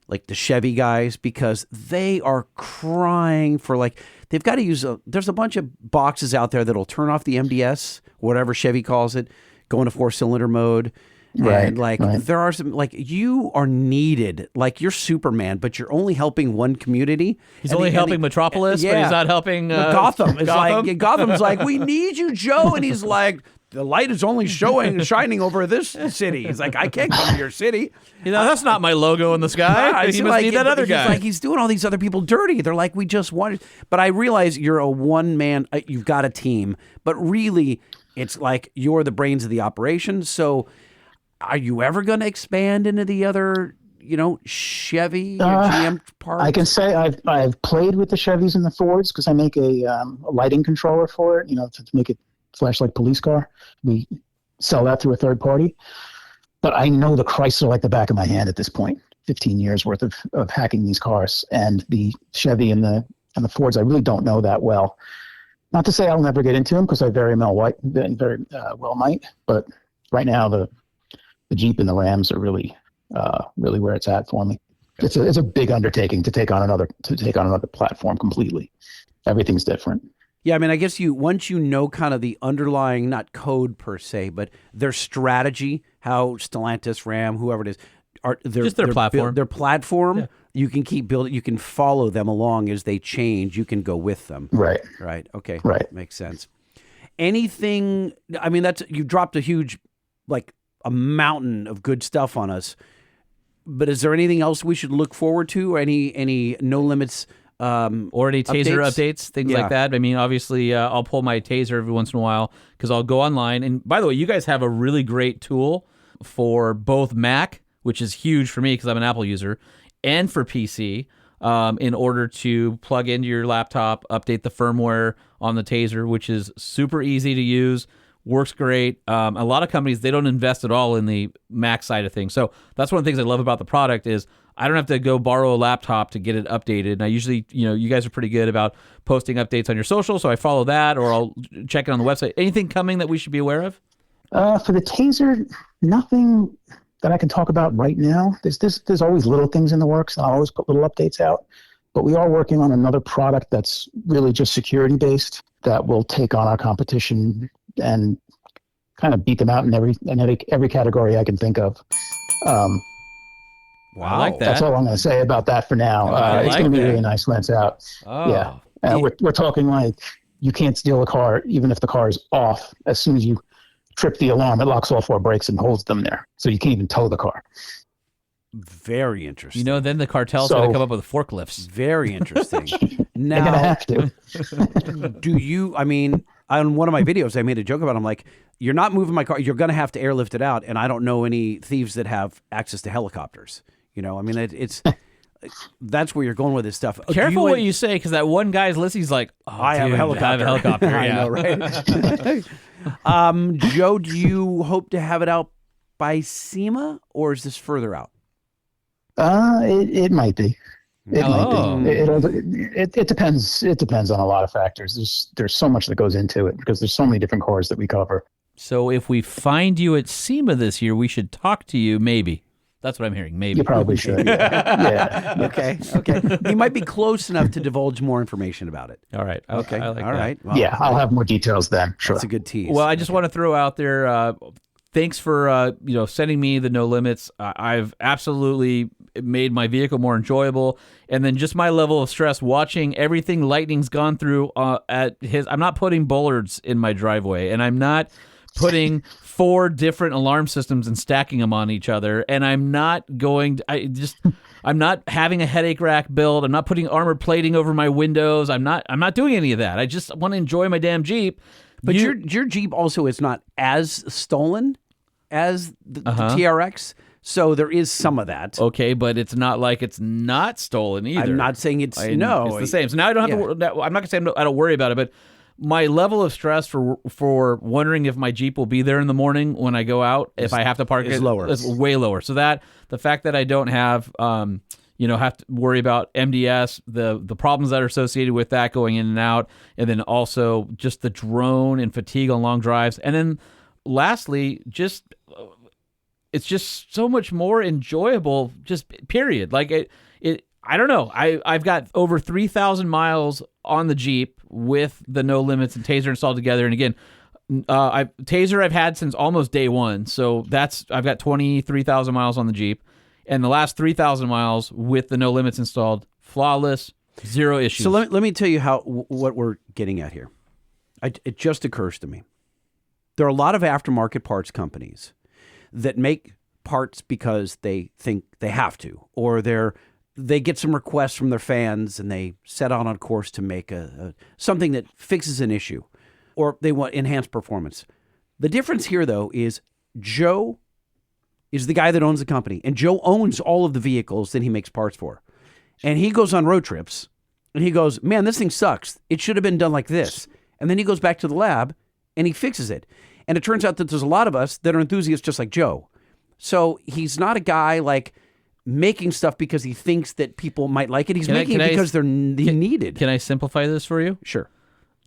like the Chevy guys, because they are crying for they've got to use there's a bunch of boxes out there that'll turn off the MDS, whatever Chevy calls it, go into 4-cylinder mode. And there are some, like, you are needed, like you're Superman, but you're only helping one community. He's only helping Metropolis, but he's not helping Gotham. It's like Gotham's like, we need you, Joe, and he's like, the light is only shining over this city. He's like, I can't come to your city. That's not my logo in the sky. He must need that other guy. He's like, he's doing all these other people dirty. They're like, we just wanted. But I realize you're a one-man, you've got a team, but really it's like you're the brains of the operation. So are you ever going to expand into the other, Chevy or GM parts? I can say I've played with the Chevys and the Fords because I make a lighting controller for it, to make it flash like police car. We sell that through a third party. But I know the Chrysler like the back of my hand at this point. 15 years worth of hacking these cars, and the Chevy and the Fords I really don't know that well. Not to say I'll never get into them because I very well might. But right now the Jeep and the Rams are really where it's at for me. It's a big undertaking to take on another platform completely. Everything's different. Yeah, I mean, I guess once you know kind of the underlying, not code per se, but their strategy, how Stellantis, Ram, whoever it is, just their platform. Their platform, you can keep building. You can follow them along as they change. You can go with them. Right. Right. Okay. Right. Makes sense. Anything? I mean, you dropped a huge, like a mountain of good stuff on us. But is there anything else we should look forward to? Or any NoLimitz? Or any Tazer updates, things like that. I mean, obviously, I'll pull my Tazer every once in a while because I'll go online. And by the way, you guys have a really great tool for both Mac, which is huge for me because I'm an Apple user, and for PC in order to plug into your laptop, update the firmware on the Tazer, which is super easy to use, works great. A lot of companies, they don't invest at all in the Mac side of things. So that's one of the things I love about the product is I don't have to go borrow a laptop to get it updated. And I usually, you guys are pretty good about posting updates on your social, so I follow that, or I'll check it on the website. Anything coming that we should be aware of? For the Tazer, nothing that I can talk about right now. There's always little things in the works, and I'll always put little updates out. But we are working on another product that's really just security-based that will take on our competition and kind of beat them out in every category I can think of. Wow. I like that. That's all I'm going to say about that for now. It's going to be really nice when it's out. Oh. Yeah. We're talking like you can't steal a car even if the car is off. As soon as you trip the alarm, it locks all 4 brakes and holds them there. So you can't even tow the car. Very interesting. Then the cartel's going to come up with forklifts. Very interesting. Now, they're going to have to. On one of my videos, I made a joke about it. I'm like, you're not moving my car. You're going to have to airlift it out. And I don't know any thieves that have access to helicopters. It's that's where you're going with this stuff. Careful what you say, because that one guy's listening. He's like, I have a helicopter. Yeah. I know, right? Joe, do you hope to have it out by SEMA, or is this further out? It might be. Might be. It depends. It depends on a lot of factors. There's so much that goes into it because there's so many different cars that we cover. So if we find you at SEMA this year, we should talk to you. Maybe. That's what I'm hearing. Maybe. You probably should. Yeah. Okay. He might be close enough to divulge more information about it. All right. Okay. I like all that. right. Well, yeah, I'll have more details then. Sure. That's a good tease. Well, I just want to throw out there, thanks for sending me the NoLimitz. I've absolutely made my vehicle more enjoyable, and then just my level of stress watching everything Lightning's gone through at his. I'm not putting bollards in my driveway, and I'm not putting 4 different alarm systems and stacking them on each other, and I'm not having a headache rack build. I'm not putting armor plating over my windows. I'm not doing any of that. I just want to enjoy my damn Jeep. But your Jeep also is not as stolen as the TRX, so there is some of that. Okay, but it's not like it's not stolen either. I'm not saying it's it's the same. So now I don't have to. I'm not going to say I don't worry about it, but my level of stress for wondering if my Jeep will be there in the morning when I go out, if I have to park it, lower. Is way lower. So that the fact that I don't have have to worry about MDS, the problems that are associated with that going in and out, and then also just the drone and fatigue on long drives, and then lastly, it's just so much more enjoyable. Just period. Like I don't know. I've got over 3,000 miles on the Jeep with the NoLimitz and Tazer installed together. And again, Tazer I've had since almost day one. So I've got 23,000 miles on the Jeep. And the last 3,000 miles with the NoLimitz installed, flawless, zero issues. So let me tell you what we're getting at here. It just occurs to me. There are a lot of aftermarket parts companies that make parts because they think they have to, or they get some requests from their fans and they set out on course to make something that fixes an issue, or they want enhanced performance. The difference here, though, is Joe is the guy that owns the company, and Joe owns all of the vehicles that he makes parts for. And he goes on road trips, and he goes, man, this thing sucks. It should have been done like this. And then he goes back to the lab, and he fixes it. And it turns out that there's a lot of us that are enthusiasts just like Joe. So he's not a guy like making stuff because he thinks that people might like it. He's making it because they're needed. Can I simplify this for you? Sure.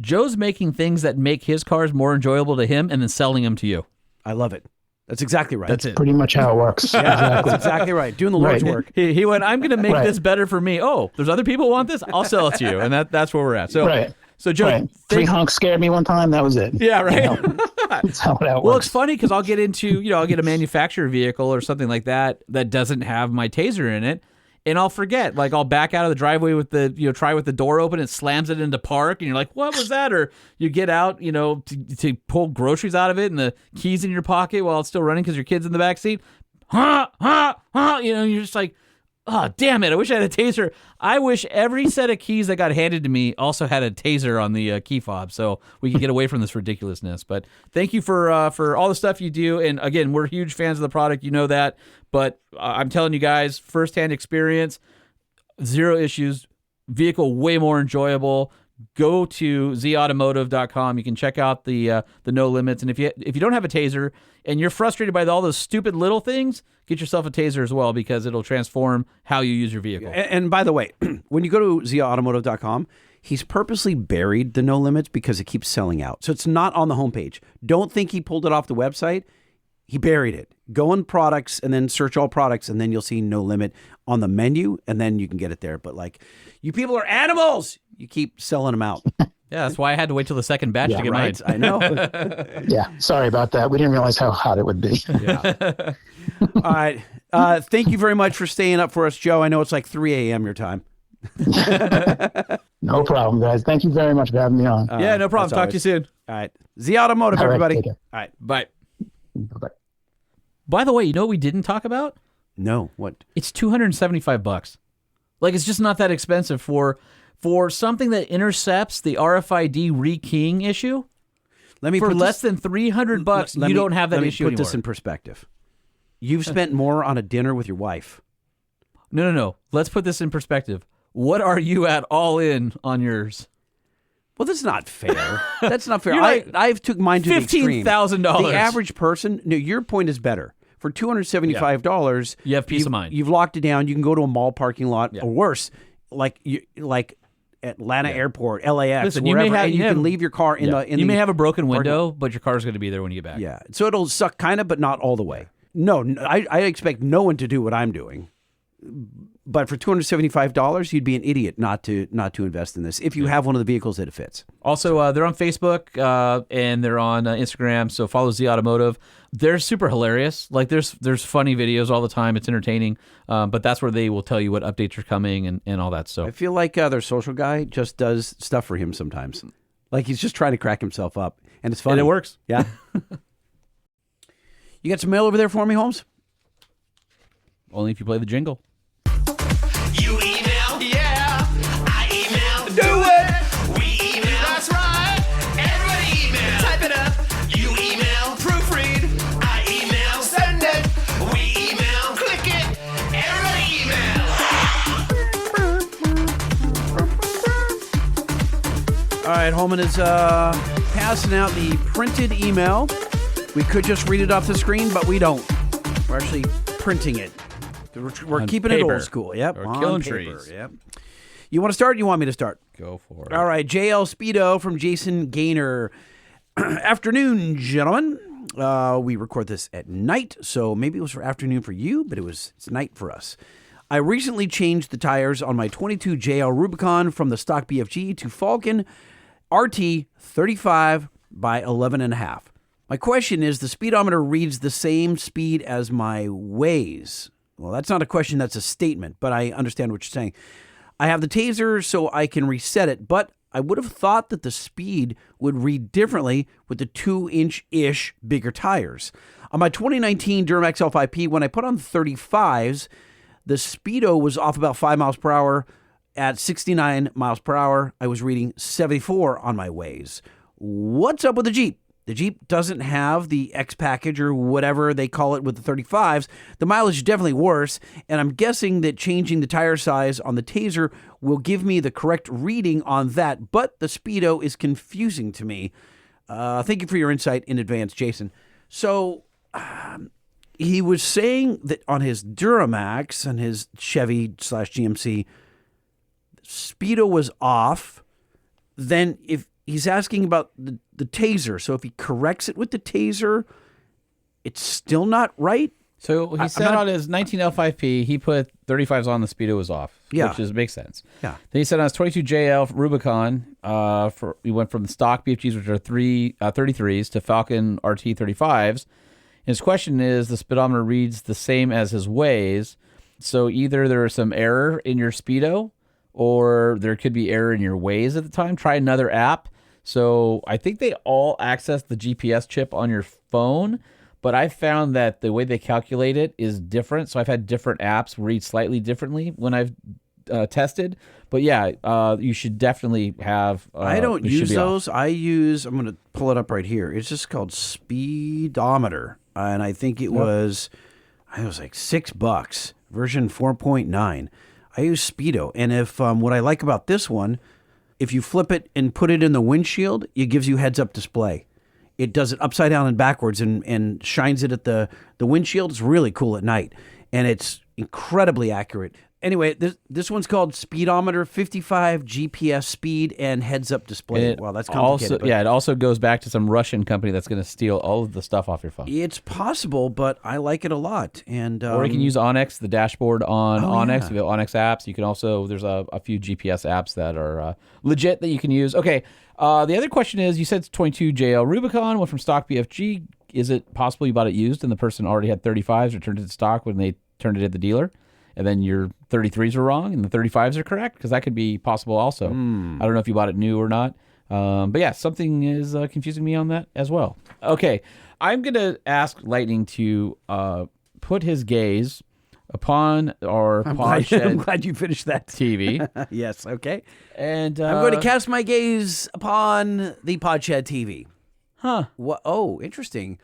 Joe's making things that make his cars more enjoyable to him and then selling them to you. I love it. That's exactly right. That's it. Pretty much how it works. Yeah, that's exactly right. Doing the Lord's work. He went, I'm going to make Right. this better for me. Oh, there's other people who want this? I'll sell it to you. And that's where we're at. So, Right. So Joe, Right. 3 honks scared me one time. That was it. Yeah, right. You know, that's how that Well, works. it's funny because I'll get a manufacturer vehicle or something like that doesn't have my Tazer in it, and I'll forget. Like I'll back out of the driveway with try with the door open, it slams it into park, and you're like, what was that? Or you get out, to pull groceries out of it, and the keys in your pocket while it's still running because your kid's in the back seat. You're just like, oh, damn it. I wish I had a Tazer. I wish every set of keys that got handed to me also had a Tazer on the key fob so we could get away from this ridiculousness. But thank you for all the stuff you do. And again, we're huge fans of the product. You know that. But I'm telling you guys, firsthand experience, zero issues, vehicle way more enjoyable. Go to Z-Automotive.com. You can check out the NoLimitz. And if you don't have a Tazer and you're frustrated by all those stupid little things, get yourself a Tazer as well because it'll transform how you use your vehicle. And by the way, when you go to Z-Automotive.com, he's purposely buried the NoLimitz because it keeps selling out. So it's not on the homepage. Don't think he pulled it off the website. He buried it. Go on products and then search all products, and then you'll see No Limit on the menu, and then you can get it there. But like, you people are animals. You keep selling them out. Yeah, that's why I had to wait till the second batch to get mine. I know. Yeah, sorry about that. We didn't realize how hot it would be. Yeah. All right. Thank you very much for staying up for us, Joe. I know it's like 3 a.m. your time. No problem, guys. Thank you very much for having me on. Yeah, no problem. that's Talk always- to you soon. All right. Z-Automotive, All right, everybody. take care. All right. Bye. Bye-bye. By the way, you know what we didn't talk about? No. What? It's $275. Like, it's just not that expensive for something that intercepts the RFID rekeying issue. Let me For put less this, than $300, you don't have that let me issue put anymore. this in perspective. You've spent more on a dinner with your wife. No. Let's put this in perspective. What are you at all in on yours? Well, that's not fair. That's not fair. You're like I've took mine to the extreme. $15,000. The average person. No, your point is better. For $275, You have peace of mind. You've locked it down. You can go to a mall parking lot, or worse, like Atlanta Airport, LAX, Listen, you wherever, may have, and you can leave your car in the. you may have a broken parking window, but your car's going to be there when you get back. Yeah, so it'll suck kind of, but not all the way. No, I expect no one to do what I'm doing. But for $275, you'd be an idiot not to invest in this if you have one of the vehicles that it fits. Also, they're on Facebook and they're on Instagram, so follow Z-Automotive. They're super hilarious. Like, there's funny videos all the time. It's entertaining, but that's where they will tell you what updates are coming and all that. So I feel like their social guy just does stuff for him sometimes. Like he's just trying to crack himself up, and it's funny. And it works. Yeah. You got some mail over there for me, Holmes? Only if you play the jingle. You email, yeah. I email, do it. We email, that's right. Everybody email, type it up. You email, proofread. I email, send it. We email, click it. Everybody email. All right, Holman is passing out the printed email. We could just read it off the screen, but we don't. We're actually printing it. We're keeping it paper. old school. Yep. Or on killing paper. trees. Yep. You want to start? Or you want me to start? Go for it. All right. JL Speedo from Jason Gaynor. Afternoon, gentlemen. We record this at night, so maybe it was for afternoon for you, but it's night for us. I recently changed the tires on my 22 JL Rubicon from the stock BFG to Falcon RT 35 by 11.5. My question is, the speedometer reads the same speed as my Waze. Well, that's not a question, that's a statement, but I understand what you're saying. I have the Tazer so I can reset it, but I would have thought that the speed would read differently with the 2-inch-ish bigger tires. On my 2019 Duramax L5P, when I put on 35s, the speedo was off about 5 miles per hour. At 69 miles per hour, I was reading 74 on my Waze. What's up with the Jeep? The Jeep doesn't have the X package or whatever they call it with the 35s. The mileage is definitely worse, and I'm guessing that changing the tire size on the Tazer will give me the correct reading on that, but the speedo is confusing to me. Thank you for your insight in advance, Jason. So he was saying that on his Duramax and his Chevy/GMC, speedo was off. Then if he's asking about the Tazer. So if he corrects it with the Tazer, it's still not right? So he said on his 19 L5P, he put 35s on, the speedo was off, which makes sense. Yeah. Then he said on his 22 JL Rubicon, he went from the stock BFGs, which are 33s, to Falcon RT 35s. His question is, the speedometer reads the same as his Waze. So either there is some error in your speedo, or there could be error in your Waze at the time. Try another app. So I think they all access the GPS chip on your phone, but I found that the way they calculate it is different. So I've had different apps read slightly differently when I've tested. But yeah, you should definitely have. I don't use those. I'm going to pull it up right here. It's just called Speedometer, and I think it was like $6, version 4.9. I use Speedo, and if what I like about this one, if you flip it and put it in the windshield, it gives you heads-up display. It does it upside down and backwards and shines it at the windshield. It's really cool at night, and it's incredibly accurate. Anyway, this one's called Speedometer, 55 GPS speed and heads-up display. Well, that's complicated. It also goes back to some Russian company that's going to steal all of the stuff off your phone. It's possible, but I like it a lot. And or you can use Onyx, the dashboard on Onyx. If you have Onyx apps, you can also, there's a few GPS apps that are legit that you can use. Okay, the other question is, you said it's 22 JL Rubicon, went from stock BFG. Is it possible you bought it used and the person already had 35s, returned it to stock when they turned it at the dealer? And then your 33s are wrong and the 35s are correct? Because that could be possible also. I don't know if you bought it new or not. But yeah, something is confusing me on that as well. Okay, I'm going to ask Lightning to put his gaze upon our Podshed. I'm glad you finished that. TV. Yes, okay. And I'm going to cast my gaze upon the Podshed TV. Huh. What? Oh, interesting.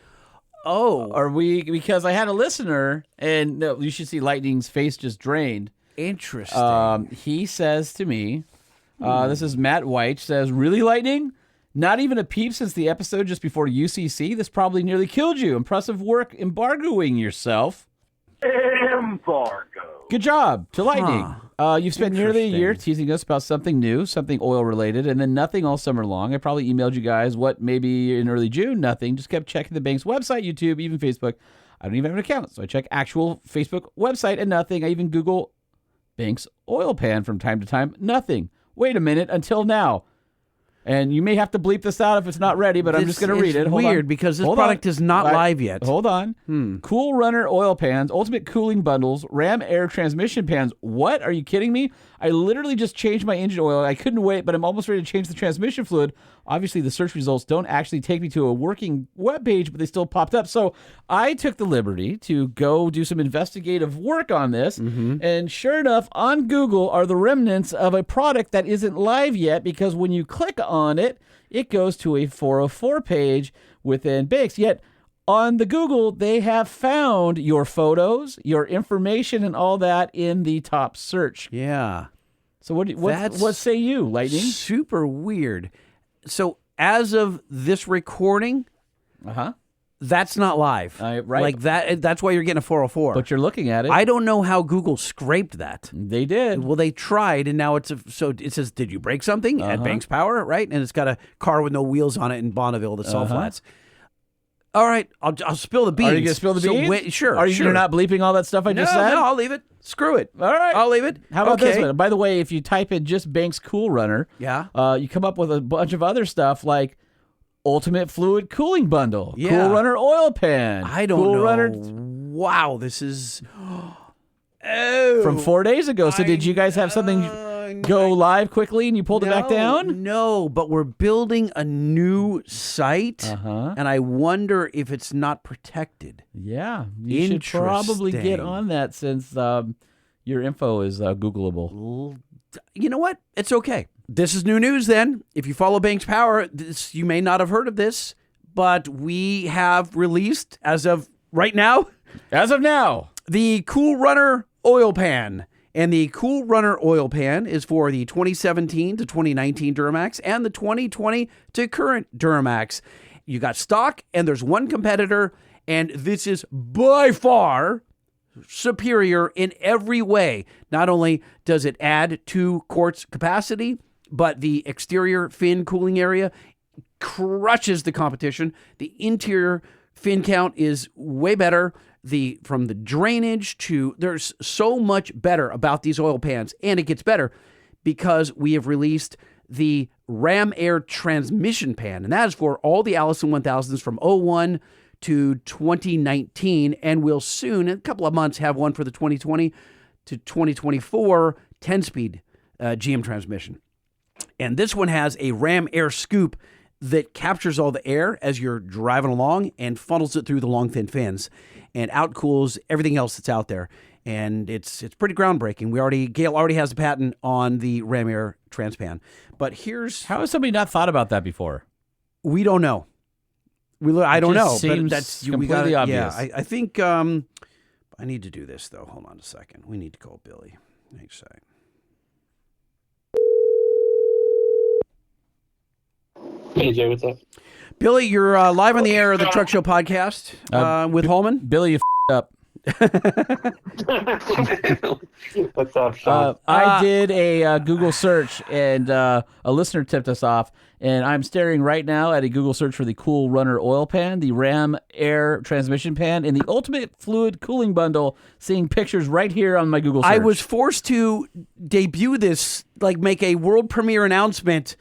Oh, are we? Because I had a listener, and no, you should see Lightning's face just drained. Interesting. He says to me, this is Matt White, says, "Really, Lightning? Not even a peep since the episode just before UCC? This probably nearly killed you. Impressive work embargoing yourself." Embargo. Good job to Lightning. You've spent nearly a year teasing us about something new, something oil-related, and then nothing all summer long. I probably emailed you guys, maybe in early June? Nothing. Just kept checking the bank's website, YouTube, even Facebook. I don't even have an account, so I check actual Facebook website and nothing. I even Google bank's oil pan from time to time. Nothing. Wait a minute, until now. And you may have to bleep this out if it's not ready, but I'm just going to read it. It's weird because this product is not live yet. Hold on. Cool Runner oil pans, ultimate cooling bundles, Ram Air transmission pans. What? Are you kidding me? I literally just changed my engine oil. I couldn't wait, but I'm almost ready to change the transmission fluid. Obviously, the search results don't actually take me to a working web page, but they still popped up. So I took the liberty to go do some investigative work on this. And sure enough, on Google are the remnants of a product that isn't live yet, because when you click on it, it goes to a 404 page within Banks. Yet on the Google, they have found your photos, your information, and all that in the top search. Yeah. So what say you, Lightning? Super weird. So as of this recording, that's not live. Right. Like that. That's why you're getting a 404. But you're looking at it. I don't know how Google scraped that. They did. Well, they tried, and now so it says, "Did you break something at Banks Power?" Right, and it's got a car with no wheels on it in Bonneville, the Salt Flats. All right, I'll spill the beans. Are you gonna spill the beans? Sure. Are you sure. You're not bleeping all that stuff I just said? No, I'll leave it. Screw it. All right. I'll leave it. How about okay. this one? By the way, if you type in just Banks Cool Runner, you come up with a bunch of other stuff like Ultimate Fluid Cooling Bundle, Yeah. Cool Runner Oil Pan. I don't Cool know. Runner Wow, this is from 4 days ago. So did you guys have something go live quickly and you pulled it back down? No, but we're building a new site, and I wonder if it's not protected. Yeah, you should probably get Interesting. on that since your info is Googleable. You know what? It's okay. This is new news then. If you follow Banks Power, you may not have heard of this, but we have released, as of right now, the Cool Runner Oil Pan. And the Cool Runner Oil Pan is for the 2017 to 2019 Duramax and the 2020 to current Duramax. You got stock, and there's one competitor, and this is by far superior in every way. Not only does it add 2 quarts capacity, but the exterior fin cooling area crushes the competition. The interior fin count is way better. From the drainage to, there's so much better about these oil pans, and it gets better because we have released the Ram Air transmission pan, and that is for all the Allison 1000s from 01 to 2019, and we'll soon, in a couple of months, have one for the 2020 to 2024 10-speed GM transmission. And this one has a Ram Air scoop that captures all the air as you're driving along and funnels it through the long, thin fins and outcools everything else that's out there. And it's pretty groundbreaking. Gale already has a patent on the Ram Air Transpan. But How has somebody not thought about that before? we don't know. I don't know. Seems But that's completely obvious. Yeah, I think I need to do this though. Hold on a second. We need to call Billy. Thanks, sec. Hey, Jay, what's up? Billy, you're live on the air of the Truck Show podcast with Holman. Billy, you up. What's up, Sean? I did a Google search, and a listener tipped us off, and I'm staring right now at a Google search for the Cool Runner Oil Pan, the Ram Air Transmission Pan, and the Ultimate Fluid Cooling Bundle, seeing pictures right here on my Google search. I was forced to debut this, make a world premiere announcement.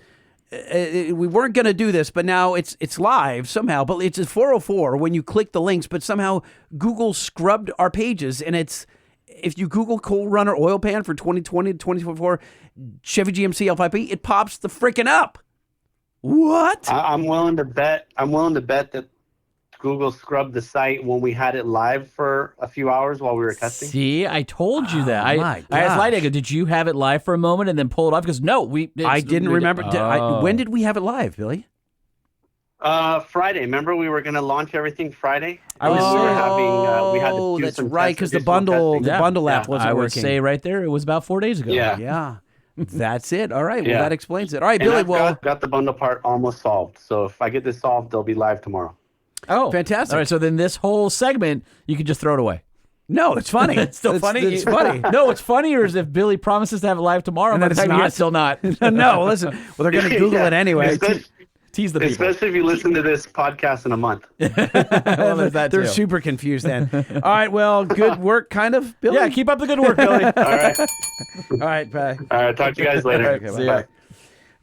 We weren't going to do this, but now it's live somehow. But it's at 404 when you click the links. But somehow Google scrubbed our pages, and if you Google Cool Runner Oil Pan for 2020 to 2024 Chevy GMC L5P, it pops the freaking up. What? I'm willing to bet that Google scrubbed the site when we had it live for a few hours while we were testing. See, I told you that. my I asked gosh. Light, I go, did you have it live for a moment and then pull it off? Because no, I didn't remember. Oh. When did we have it live, Billy? Friday. Remember we were going to launch everything Friday? I was- And we were having, we had to do that's some right, test- because the additional bundle testing. bundle app Yeah, wasn't I would working. say right there, it was about 4 days ago. Yeah. Yeah. That's it. All right. Well, Yeah. that explains it. All right, And Billy. I've got the bundle part almost solved. So if I get this solved, they'll be live tomorrow. Oh, Fantastic. All right, so then this whole segment, you can just throw it away. No, it's funny. It's still funny. It's funny. No, what's funnier is if Billy promises to have it live tomorrow, And by then the it's time not. it's still not. No, listen. Well, they're going to Google Yeah. it anyway. Especially, Tease the people. especially if you listen to this podcast in a month. Well, there's that They're too. super confused then. All right. Well, good work, kind of, Billy. Yeah, keep up the good work, Billy. All right. All right. Bye. All right. Talk to you guys later. Okay, see ya. Bye.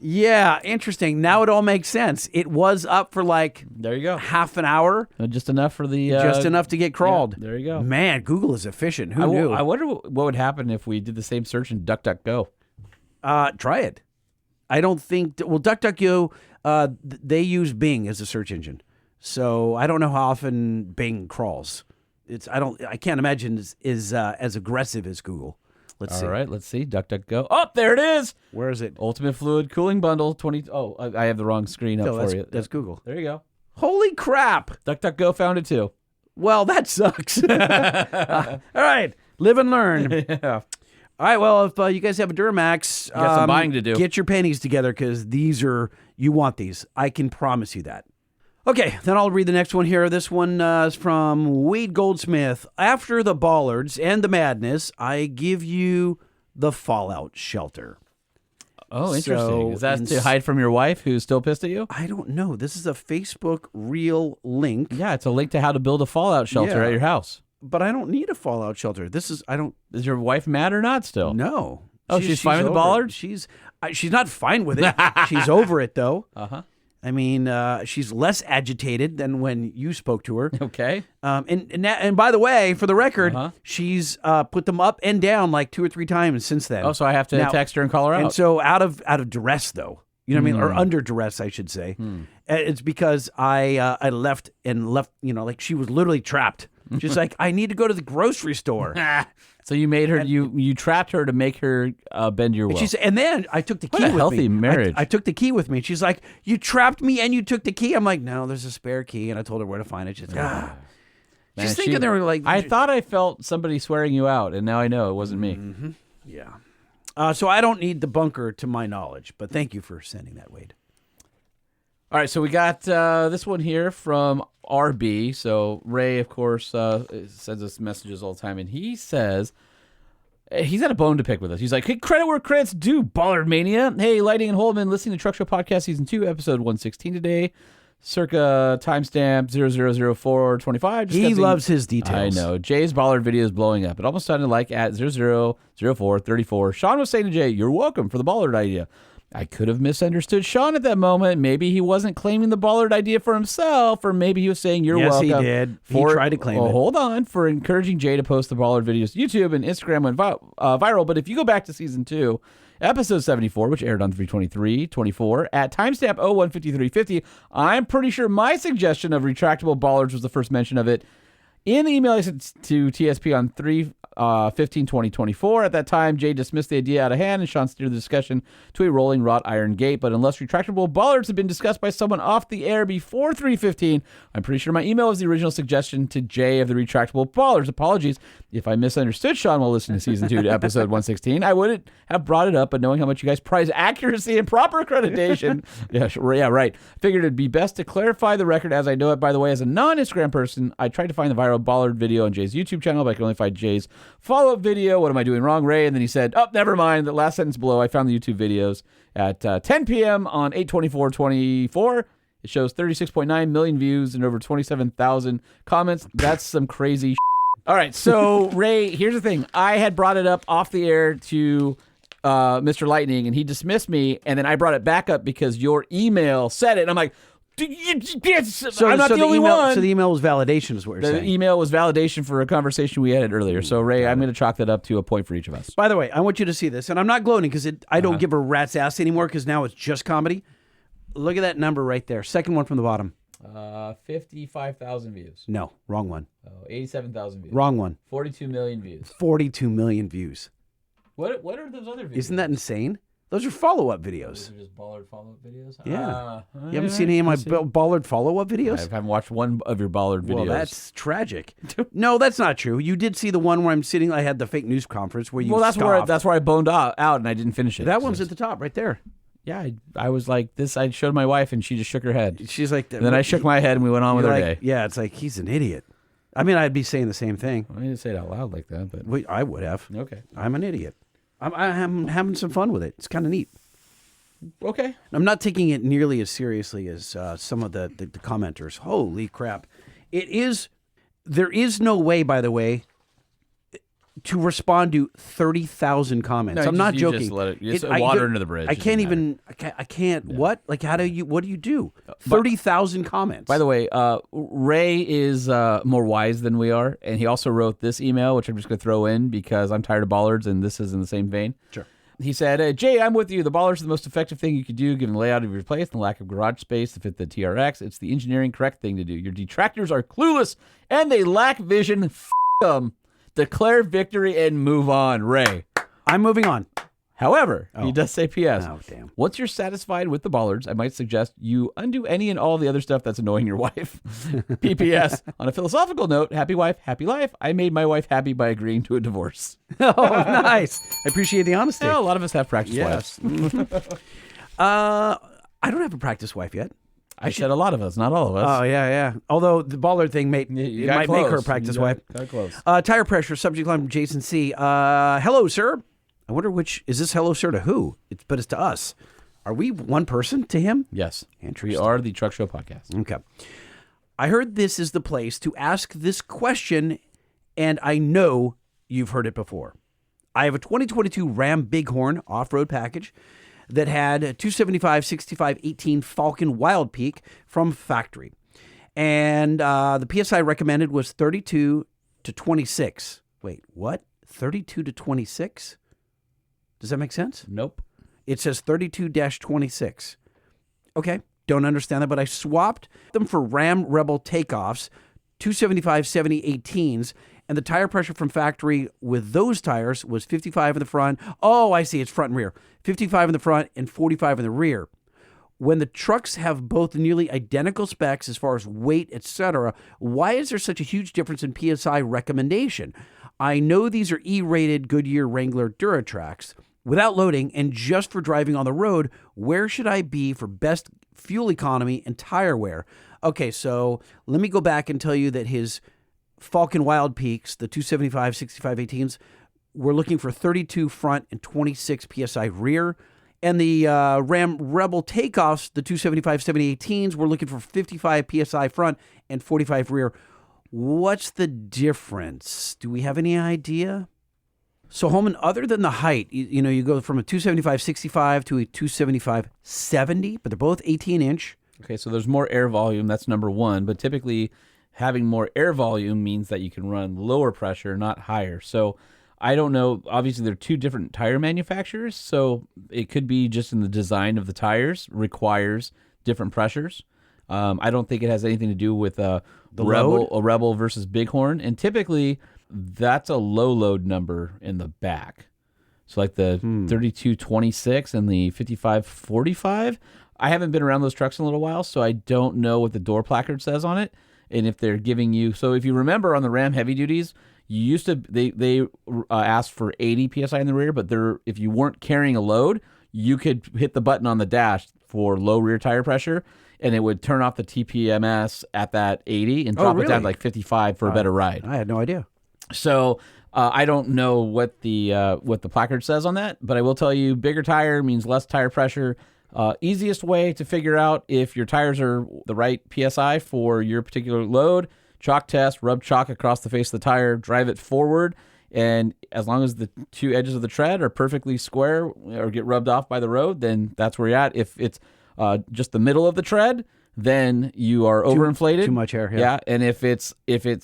Yeah, interesting. Now it all makes sense. It was up for There you go. half an hour, Just enough for the. just enough to get crawled. there you go. Man, Google is efficient. Who knew? I wonder what would happen if we did the same search in DuckDuckGo. Try it. I don't think. Well, DuckDuckGo, they use Bing as a search engine, so I don't know how often Bing crawls. I can't imagine is as aggressive as Google. Let's see. All right, let's see. DuckDuckGo. Oh, there it is. Where is it? Ultimate Fluid Cooling Bundle 20. Oh, I have the wrong screen up No, for you. that's Google. There you go. Holy crap! DuckDuckGo found it too. Well, that sucks. All right, live and learn. Yeah. All right, well, if you guys have a Duramax, got some buying to do. Get your pennies together because you want these. I can promise you that. Okay, then I'll read the next one here. This one is from Wade Goldsmith. After the bollards and the madness, I give you the Fallout shelter. Oh, interesting. So, Is that to hide from your wife who's still pissed at you? I don't know. This is a Facebook real link. Yeah, it's a link to how to build a fallout shelter Yeah. at your house. But I don't need a fallout shelter. Is your wife mad or not still? No. Oh, she's fine with the over it. bollards? She's not fine with it. She's over it, though. Uh-huh. I mean, she's less agitated than when you spoke to her. Okay. And by the way, for the record, Uh-huh. she's put them up and down like 2 or 3 times since then. Oh, so I have to Now- text her and call her out. And so out of duress, though, you know what I mean, or under duress, I should say, it's because I left, you know, like she was literally trapped. She's like, I need to go to the grocery store. So you made her, you trapped her to make her bend your will. And then I took the key What a with me. healthy marriage. I took the key with me. She's like, you trapped me and you took the key. I'm like, no, there's a spare key. And I told her where to find it. She's like, Man, She's thinking they were like, I thought I felt somebody swearing you out, and now I know it wasn't me. yeah. So I don't need the bunker to my knowledge, but thank you for sending that, Wade. All right, so we got this one here from RB. So Ray, of course, sends us messages all the time, and he says he's got a bone to pick with us. He's like, hey, credit where credit's due, Ballard Mania. Hey, Lighting and Holman, listening to Truck Show Podcast Season 2, Episode 116 today. Circa timestamp 000425. He loves his details. I know. Jay's Ballard video is blowing up. It almost sounded like at 000434. Sean was saying to Jay, you're welcome for the Ballard idea. I could have misunderstood Sean at that moment. Maybe he wasn't claiming the Ballard idea for himself, or maybe he was saying you're welcome. Yes, he did. He tried to claim it. Hold on. For encouraging Jay to post the Ballard videos to YouTube, and Instagram went viral. But if you go back to Season 2, Episode 74, which aired on 3/23/24, at timestamp 015350, I'm pretty sure my suggestion of retractable bollards was the first mention of it in the email I sent to TSP on 3/15/2024. At that time, Jay dismissed the idea out of hand, and Sean steered the discussion to a rolling wrought iron gate. But unless retractable bollards had been discussed by someone off the air before 3:15, I'm pretty sure my email was the original suggestion to Jay of the retractable bollards. Apologies if I misunderstood Sean while listening to Season 2 to Episode 116. I wouldn't have brought it up, but knowing how much you guys prize accuracy and proper accreditation, yeah, right. Figured it'd be best to clarify the record as I know it. By the way, as a non-Instagram person, I tried to find the viral bollard video on Jay's YouTube channel, but I can only find Jay's follow-up video. What am I doing wrong, Ray? And then he said, oh, never mind. The last sentence below, I found the YouTube videos at 10 p.m. on 8/24/24. It shows 36.9 million views and over 27,000 comments. That's some crazy All right, so Ray, here's the thing. I had brought it up off the air to Mr. Lightning, and he dismissed me, and then I brought it back up because your email said it, and I'm like, I'm not the only one. So the email was validation is what you're saying. The email was validation for a conversation we had earlier. So, Ray, I'm going to chalk that up to a point for each of us. By the way, I want you to see this, and I'm not gloating because I don't give a rat's ass anymore because now it's just comedy. Look at that number right there. Second one from the bottom. 55,000 views. No, wrong one. 87,000 views. Wrong one. 42 million views. 42 million views. What are those other videos? Isn't that insane? Those are follow-up videos. Those are just Ballard follow-up videos? Yeah. You haven't seen any of my Ballard follow-up videos? I haven't watched one of your Ballard videos. Well, that's tragic. No, that's not true. You did see the one where I'm sitting. I had the fake news conference where you that's scoffed. where I boned out and I didn't finish it. That one's at the top right there. Yeah, I was like this. I showed my wife and she just shook her head. She's like, and then I shook my head and we went on with our like, day. Yeah, it's like he's an idiot. I mean, I'd be saying the same thing. I didn't say it out loud like that, but I would have. Okay, I'm an idiot. I'm having some fun with it. It's kind of neat. Okay, I'm not taking it nearly as seriously as some of the commenters. Holy crap! There is no way, by the way, to respond to 30,000 comments. I'm not joking. Just let it water under the bridge. I can't even. I can't. Yeah. What? Like, how do you? What do you do? 30,000 comments. By the way, Ray is more wise than we are, and he also wrote this email, which I'm just going to throw in because I'm tired of bollards, and this is in the same vein. Sure. He said, Jay, I'm with you. The bollards are the most effective thing you could do given the layout of your place and the lack of garage space to fit the TRX. It's the engineering correct thing to do. Your detractors are clueless, and they lack vision. F*** them. Declare victory and move on, Ray. I'm moving on. However, he does say P.S. Oh, damn. Once you're satisfied with the bollards, I might suggest you undo any and all the other stuff that's annoying your wife. P.P.S. On a philosophical note, happy wife, happy life. I made my wife happy by agreeing to a divorce. Oh, nice. I appreciate the honesty. Yeah, a lot of us have practice wives. I don't have a practice wife yet. I said a lot of us, not all of us. Oh, yeah. Although the Ballard thing might make her a practice wife. Got close. Tire pressure, subject line from Jason C. Hello, sir. I wonder which, is this hello, sir, to who? But it's to us. Are we one person to him? Yes. Interesting. We are the Truck Show Podcast. Okay. I heard this is the place to ask this question, and I know you've heard it before. I have a 2022 Ram Bighorn off-road package that had a 275, 65, 18 Falcon Wild Peak from factory. And the PSI recommended was 32 to 26. Wait, what? 32 to 26? Does that make sense? Nope. It says 32-26. Okay, don't understand that, but I swapped them for Ram Rebel takeoffs, 275, 70, 18s, and the tire pressure from factory with those tires was 55 in the front. Oh, I see, it's front and rear. 55 in the front and 45 in the rear. When the trucks have both nearly identical specs as far as weight, etc., why is there such a huge difference in PSI recommendation? I know these are E-rated Goodyear Wrangler Duratracs. Without loading and just for driving on the road, where should I be for best fuel economy and tire wear? Okay, so let me go back and tell you that his Falcon Wild Peaks, the 275, 65, 18s, we're looking for 32 front and 26 PSI rear. And the Ram Rebel takeoffs, the 275, 70, 18s, we're looking for 55 PSI front and 45 rear. What's the difference? Do we have any idea? So, Holman, other than the height, you go from a 275 65 to a 275 70, but they're both 18-inch. Okay, so there's more air volume. That's number one. But typically, having more air volume means that you can run lower pressure, not higher. So, I don't know. Obviously, they're two different tire manufacturers. So, it could be just in the design of the tires requires different pressures. I don't think it has anything to do with a Rebel versus Bighorn. And typically, that's a low load number in the back. So like the 3226 and the 5545. I haven't been around those trucks in a little while, so I don't know what the door placard says on it. And if they're giving you, so if you remember on the Ram heavy duties, you used to, they asked for 80 PSI in the rear, but if you weren't carrying a load, you could hit the button on the dash for low rear tire pressure, and it would turn off the TPMS at that 80 and drop it down to like 55 for a better ride. I had no idea. So I don't know what the placard says on that, but I will tell you bigger tire means less tire pressure. Easiest way to figure out if your tires are the right PSI for your particular load, chalk test, rub chalk across the face of the tire, drive it forward, and as long as the two edges of the tread are perfectly square or get rubbed off by the road, then that's where you're at. If it's just the middle of the tread, then you are overinflated. Too much air. Yeah, and if it's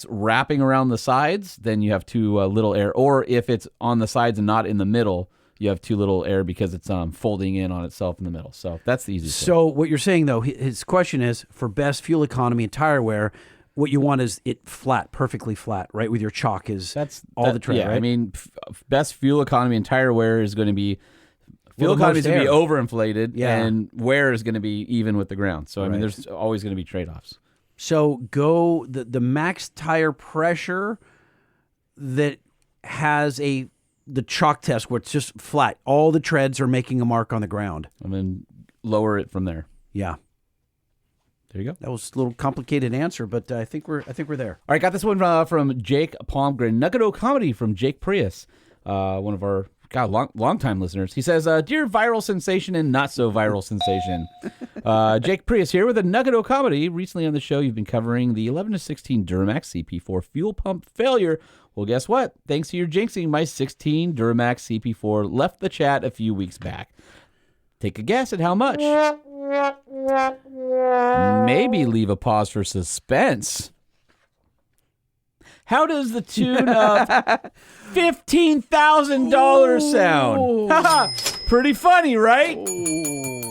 wrapping around the sides, then you have too little air. Or if it's on the sides and not in the middle, you have too little air because it's folding in on itself in the middle. So that's the easiest. So what you're saying, though, his question is, for best fuel economy and tire wear, what you want is it flat, perfectly flat, right? With your chalk is the tread, yeah, right? I mean, best fuel economy and tire wear is going to be... Fuel economy is going to be overinflated, and wear is going to be even with the ground. So, I mean, there's always going to be trade-offs. So, go the max tire pressure that has the chalk test where it's just flat. All the treads are making a mark on the ground. And then lower it from there. Yeah. There you go. That was a little complicated answer, but I think we're there. All right, got this one from Jake Palmgren. Nugget O Comedy from Jake Prius, one of our long-time listeners. He says, Dear viral sensation and not so viral sensation. Jake Prius here with a Nugget O Comedy. Recently on the show, you've been covering the 11 to 16 Duramax CP4 fuel pump failure. Well, guess what? Thanks to your jinxing, my 16 Duramax CP4 left the chat a few weeks back. Take a guess at how much. Maybe leave a pause for suspense. How does the tune of $15,000 sound? Pretty funny, right?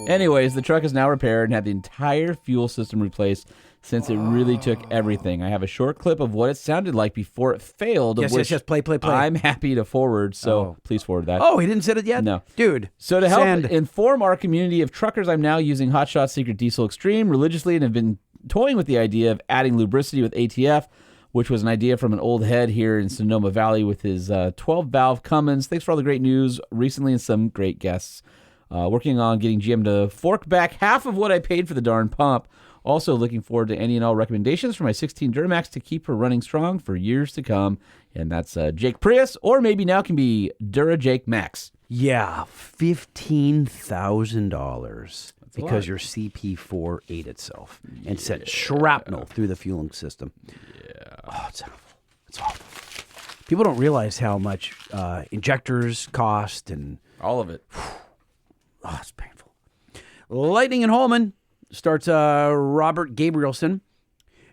Anyways, the truck is now repaired and had the entire fuel system replaced since it really took everything. I have a short clip of what it sounded like before it failed. Yes, play. I'm happy to forward, so please forward that. Oh, he didn't send it yet? No. Dude. So to help inform our community of truckers, I'm now using Hot Shot Secret Diesel Extreme religiously and have been toying with the idea of adding lubricity with ATF, which was an idea from an old head here in Sonoma Valley with his 12-valve Cummins. Thanks for all the great news recently and some great guests. Working on getting GM to fork back half of what I paid for the darn pump. Also looking forward to any and all recommendations for my 16 Duramax to keep her running strong for years to come. And that's Jake Prius, or maybe now can be Dura Jake Max. Yeah, $15,000 because lot. your CP4 ate itself and sent shrapnel through the fueling system. Yeah. Oh, it's awful. It's awful. People don't realize how much injectors cost and All of it. oh, it's painful. Lightning and Holman starts Robert Gabrielson.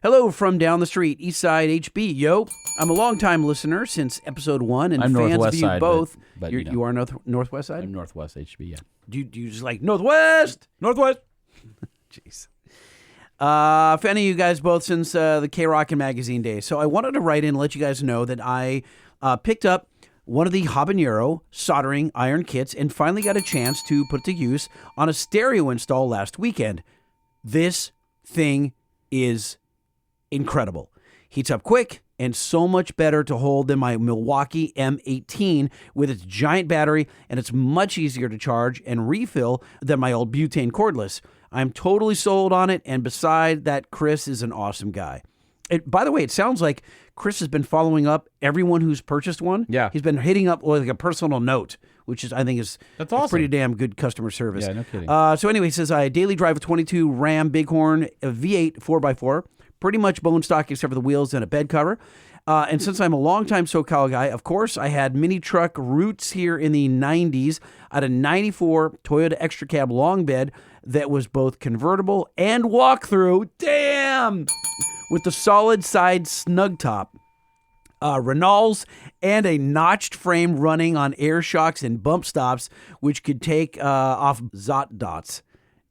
Hello from down the street, Eastside HB. Yo, I'm a longtime listener since episode 1 and I'm fans Northwest of you side, both. but You are Northwest side? I'm Northwest HB, yeah. Do you just like Northwest? Northwest. Jeez. Fan of you guys both since the K-Rock and Magazine days. So I wanted to write in and let you guys know that I picked up one of the habanero soldering iron kits and finally got a chance to put it to use on a stereo install last weekend. This thing is incredible. Heats up quick and so much better to hold than my Milwaukee M18 with its giant battery, and it's much easier to charge and refill than my old butane cordless. I'm totally sold on it, and beside that, Chris is an awesome guy. By the way, it sounds like Chris has been following up everyone who's purchased one. Yeah. He's been hitting up with like a personal note, which is I think is That's awesome. pretty damn good customer service. Yeah, no kidding. So anyway, he says, I daily drive a 22 Ram Bighorn V8 4x4, pretty much bone stock except for the wheels and a bed cover. And since I'm a longtime SoCal guy, of course, I had mini truck roots here in the 90s. I had a 94 Toyota Extra Cab long bed that was both convertible and walk-through. Damn! With the solid side snug top. Renaults, and a notched frame running on air shocks and bump stops, which could take off Zot dots.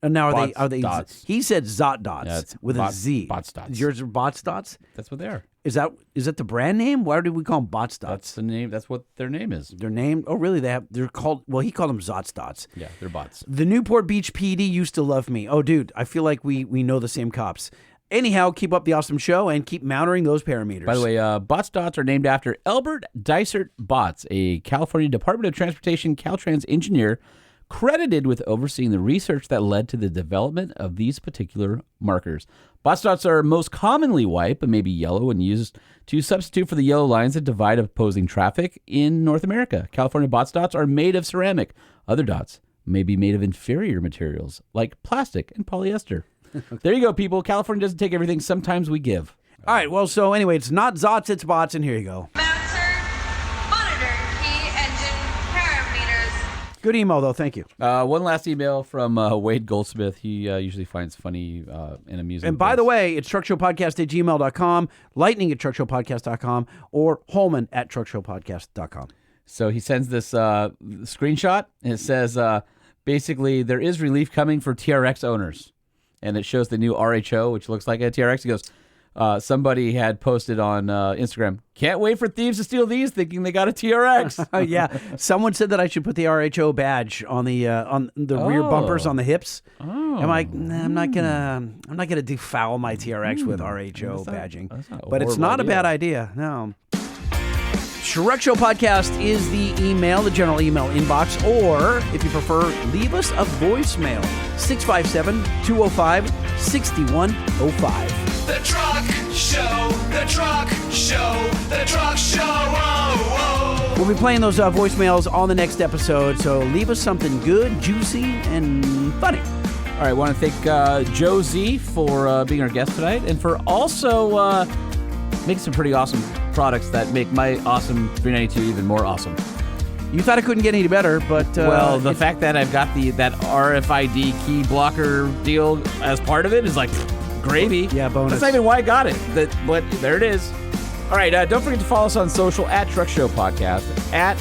And now are they? Dots. He said Zot dots Yeah, it's with a Z. Bots dots. Yours are Bots dots. That's what they are. Is that the brand name? Why did we call them Bots dots? That's the name. That's what their name is. Their name? Oh, really? They're called. Well, he called them Zots dots. Yeah, they're bots. The Newport Beach PD used to love me. Oh, dude, I feel like we know the same cops. Anyhow, keep up the awesome show and keep mounting those parameters. By the way, Bots dots are named after Elbert Dysart Botts, a California Department of Transportation Caltrans engineer credited with overseeing the research that led to the development of these particular markers. Bots dots are most commonly white, but maybe yellow, and used to substitute for the yellow lines that divide opposing traffic in North America. California bots dots are made of ceramic. Other dots may be made of inferior materials like plastic and polyester. There you go, people. California doesn't take everything. Sometimes we give. All right, well, so anyway, it's not Zots, it's Bots, and here you go. Bouncer, monitor key engine parameters. Good email, though. Thank you. One last email from Wade Goldsmith. He usually finds funny and amusing And by things. the way, it's truckshowpodcast@gmail.com, lightning@truckshowpodcast.com, or holman@truckshowpodcast.com. So he sends this screenshot, and it says, basically, there is relief coming for TRX owners. And it shows the new RHO, which looks like a TRX. He goes, somebody had posted on Instagram, can't wait for thieves to steal these, thinking they got a TRX. Yeah, someone said that I should put the RHO badge on the rear bumpers on the hips. Oh. I'm like, nah, I'm not gonna defoul my TRX with RHO badging. That's not a But it's horrible not a bad idea. No. Truck Show Podcast is the email, the general email inbox, or if you prefer, leave us a voicemail, 657-205-6105. The Truck Show, the Truck Show, the Truck Show. Oh, oh. We'll be playing those voicemails on the next episode, so leave us something good, juicy, and funny. All right, I want to thank Joe Z for being our guest tonight, and for also making some pretty awesome products that make my awesome 392 even more awesome. You thought it couldn't get any better, but... well, the fact that I've got that RFID key blocker deal as part of it is like gravy. Yeah, bonus. That's not even why I got it. But there it is. All right, don't forget to follow us on social at Truck Show Podcast, at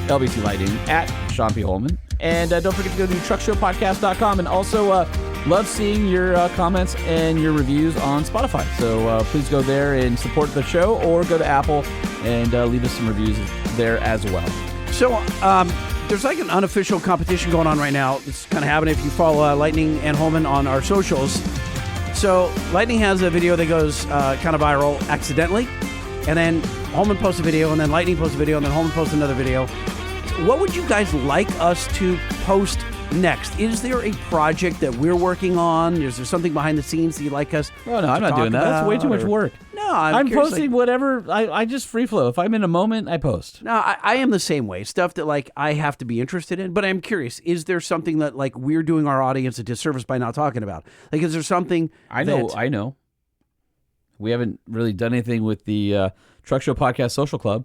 LBC Lighting, at Sean P. Holman. And don't forget to go to truckshowpodcast.com, and also love seeing your comments and your reviews on Spotify. So please go there and support the show, or go to Apple and leave us some reviews there as well. So, there's like an unofficial competition going on right now. It's kind of happening if you follow Lightning and Holman on our socials. So, Lightning has a video that goes kind of viral accidentally, and then Holman posts a video, and then Lightning posts a video, and then Holman posts another video. What would you guys like us to post next? Is there a project that we're working on? Is there something behind the scenes that you'd like us Oh, no, I'm not doing that. That's way too much work. No, I'm curious, posting whatever. I just free flow. If I'm in a moment, I post. No, I am the same way. Stuff that like I have to be interested in. But I'm curious, is there something that like we're doing our audience a disservice by not talking about? Like, is there something I know. We haven't really done anything with the Truck Show Podcast Social Club.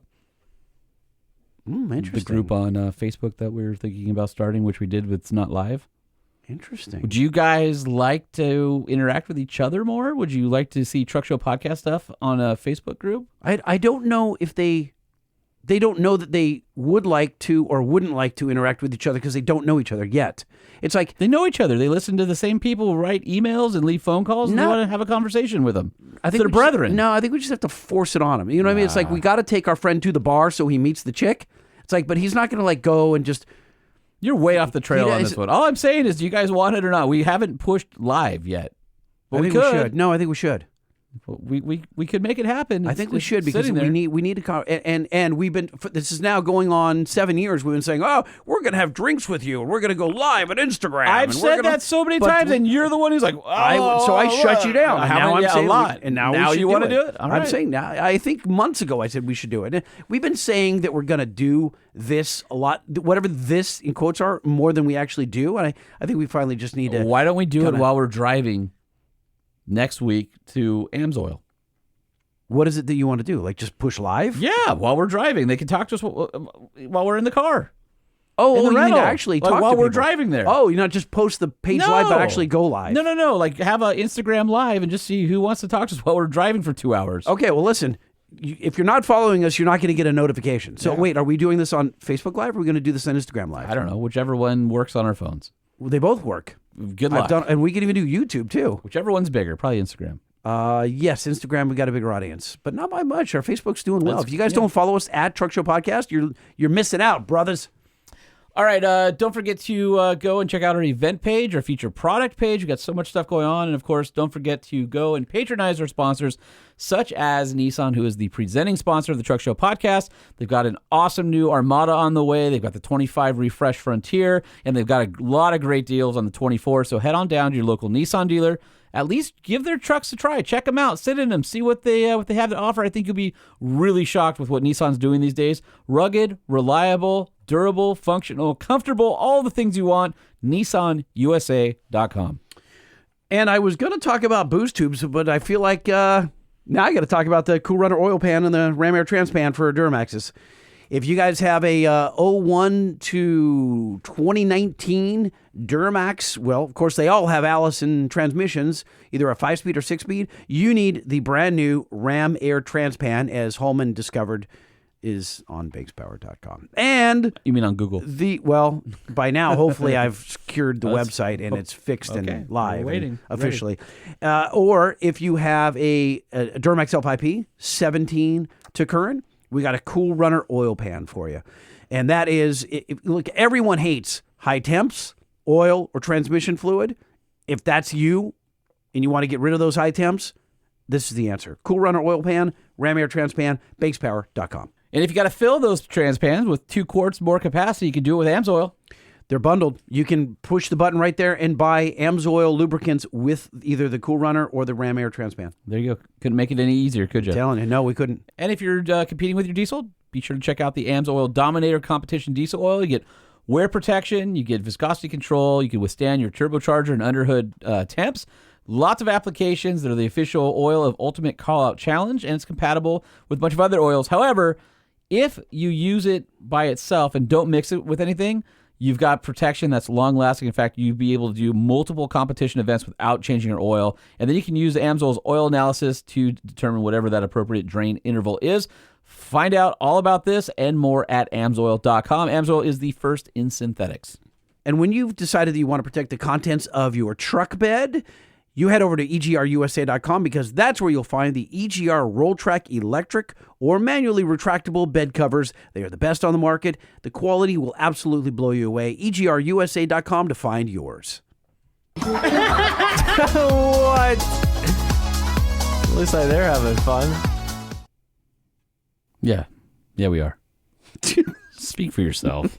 Interesting. The group on Facebook that we were thinking about starting, which we did with It's Not Live. Interesting. Would you guys like to interact with each other more? Would you like to see Truck Show Podcast stuff on a Facebook group? I don't know if they don't know that they would like to or wouldn't like to interact with each other because they don't know each other yet. It's like They know each other. They listen to the same people, write emails and leave phone calls, and they No. want to have a conversation with them. I think they're we just- brethren. No, I think we just have to force it on him. You know what I mean? It's like we got to take our friend to the bar so he meets the chick. It's like, but he's not going to like go and just. You're way off the trail on does- this one. All I'm saying is, do you guys want it or not? We haven't pushed live yet. But I we think could. we should. No, I think we should. We could make it happen. I think we should because sitting there. we need to and we've been this is now going on 7 years. We've been saying, oh, we're gonna have drinks with you. We're gonna go live on Instagram. I've and we're said gonna- that so many but times, and you're the one who's like, oh, so I shut you down. And now I'm yeah, saying a lot. and now we you want want to do it? All I'm right. saying now. I think months ago I said we should do it. We've been saying that we're gonna do this a lot, whatever this in quotes are, more than we actually do. And I think we finally just need to. Why don't we do it kinda- while we're driving next week to AMSOIL? What is it that you want to do? Like just push live? Yeah, while we're driving, they can talk to us while we're in the car. Oh, In the you mean rental. to actually Like, talk while to we're people. driving there. Oh, you not just post the page live, but actually go live. No. Like have an Instagram live and just see who wants to talk to us while we're driving for 2 hours. Okay, well, listen. If you're not following us, you're not going to get a notification. So wait, are we doing this on Facebook Live or are we going to do this on Instagram Live? I don't know. Whichever one works on our phones. Well, they both work. Good luck. And we can even do YouTube too. Whichever one's bigger. Probably Instagram. Yes, Instagram, we got a bigger audience, but not by much. Our Facebook's doing well. That's- If you guys don't follow us at Truck Show Podcast, you're missing out, brothers. All right, don't forget to go and check out our event page, our feature product page. We've got so much stuff going on. And, of course, don't forget to go and patronize our sponsors, such as Nissan, who is the presenting sponsor of the Truck Show Podcast. They've got an awesome new Armada on the way. They've got the 25 Refresh Frontier, and they've got a lot of great deals on the 24. So head on down to your local Nissan dealer. At least give their trucks a try. Check them out. Sit in them. See what they have to offer. I think you'll be really shocked with what Nissan's doing these days. Rugged, reliable, durable, functional, comfortable, all the things you want. NissanUSA.com. And I was going to talk about boost tubes, but I feel like now I got to talk about the Cool Runner oil pan and the Ram Air Transpan for Duramaxes. If you guys have a 01 to 2019 Duramax, well, of course, they all have Allison transmissions, either a 5-speed or 6-speed. You need the brand new Ram Air Transpan, as Holman discovered is on BakesPower.com. And You mean on Google? by now, hopefully I've secured the website and it's fixed okay. and live We're waiting. and officially. Or if you have a Duramax LPP 17 to current, we got a Cool Runner oil pan for you. And that is, look, everyone hates high temps, oil, or transmission fluid. If that's you and you want to get rid of those high temps, this is the answer. Cool Runner oil pan, Ram Air Transpan, BakesPower.com. And if you got to fill those transpans with 2 quarts more capacity, you can do it with AMSOIL. They're bundled. You can push the button right there and buy AMSOIL lubricants with either the Cool Runner or the Ram Air Transpan. There you go. Couldn't make it any easier, could you? Telling you, no, we couldn't. And if you're competing with your diesel, be sure to check out the AMSOIL Dominator Competition Diesel Oil. You get wear protection, you get viscosity control, you can withstand your turbocharger and underhood temps. Lots of applications that are the official oil of Ultimate Callout Challenge, and it's compatible with a bunch of other oils. However, if you use it by itself and don't mix it with anything, you've got protection that's long-lasting. In fact, you'll be able to do multiple competition events without changing your oil. And then you can use the AMSOIL's oil analysis to determine whatever that appropriate drain interval is. Find out all about this and more at AMSOIL.com. AMSOIL is the first in synthetics. And when you've decided that you want to protect the contents of your truck bed, you head over to EGRUSA.com because that's where you'll find the EGR Roll Track electric or manually retractable bed covers. They are the best on the market. The quality will absolutely blow you away. EGRUSA.com to find yours. What? At least they're having fun. Yeah, we are. Speak for yourself.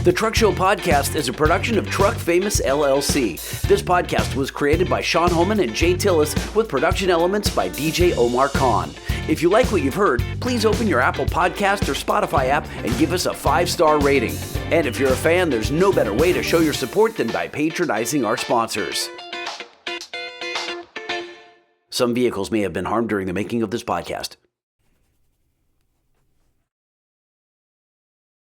The Truck Show podcast is a production of Truck Famous LLC. This podcast was created by Sean Holman and Jay Tillis with production elements by DJ Omar Khan. If you like what you've heard, please open your Apple Podcast or Spotify app and give us a 5-star rating. And if you're a fan, there's no better way to show your support than by patronizing our sponsors. Some vehicles may have been harmed during the making of this podcast.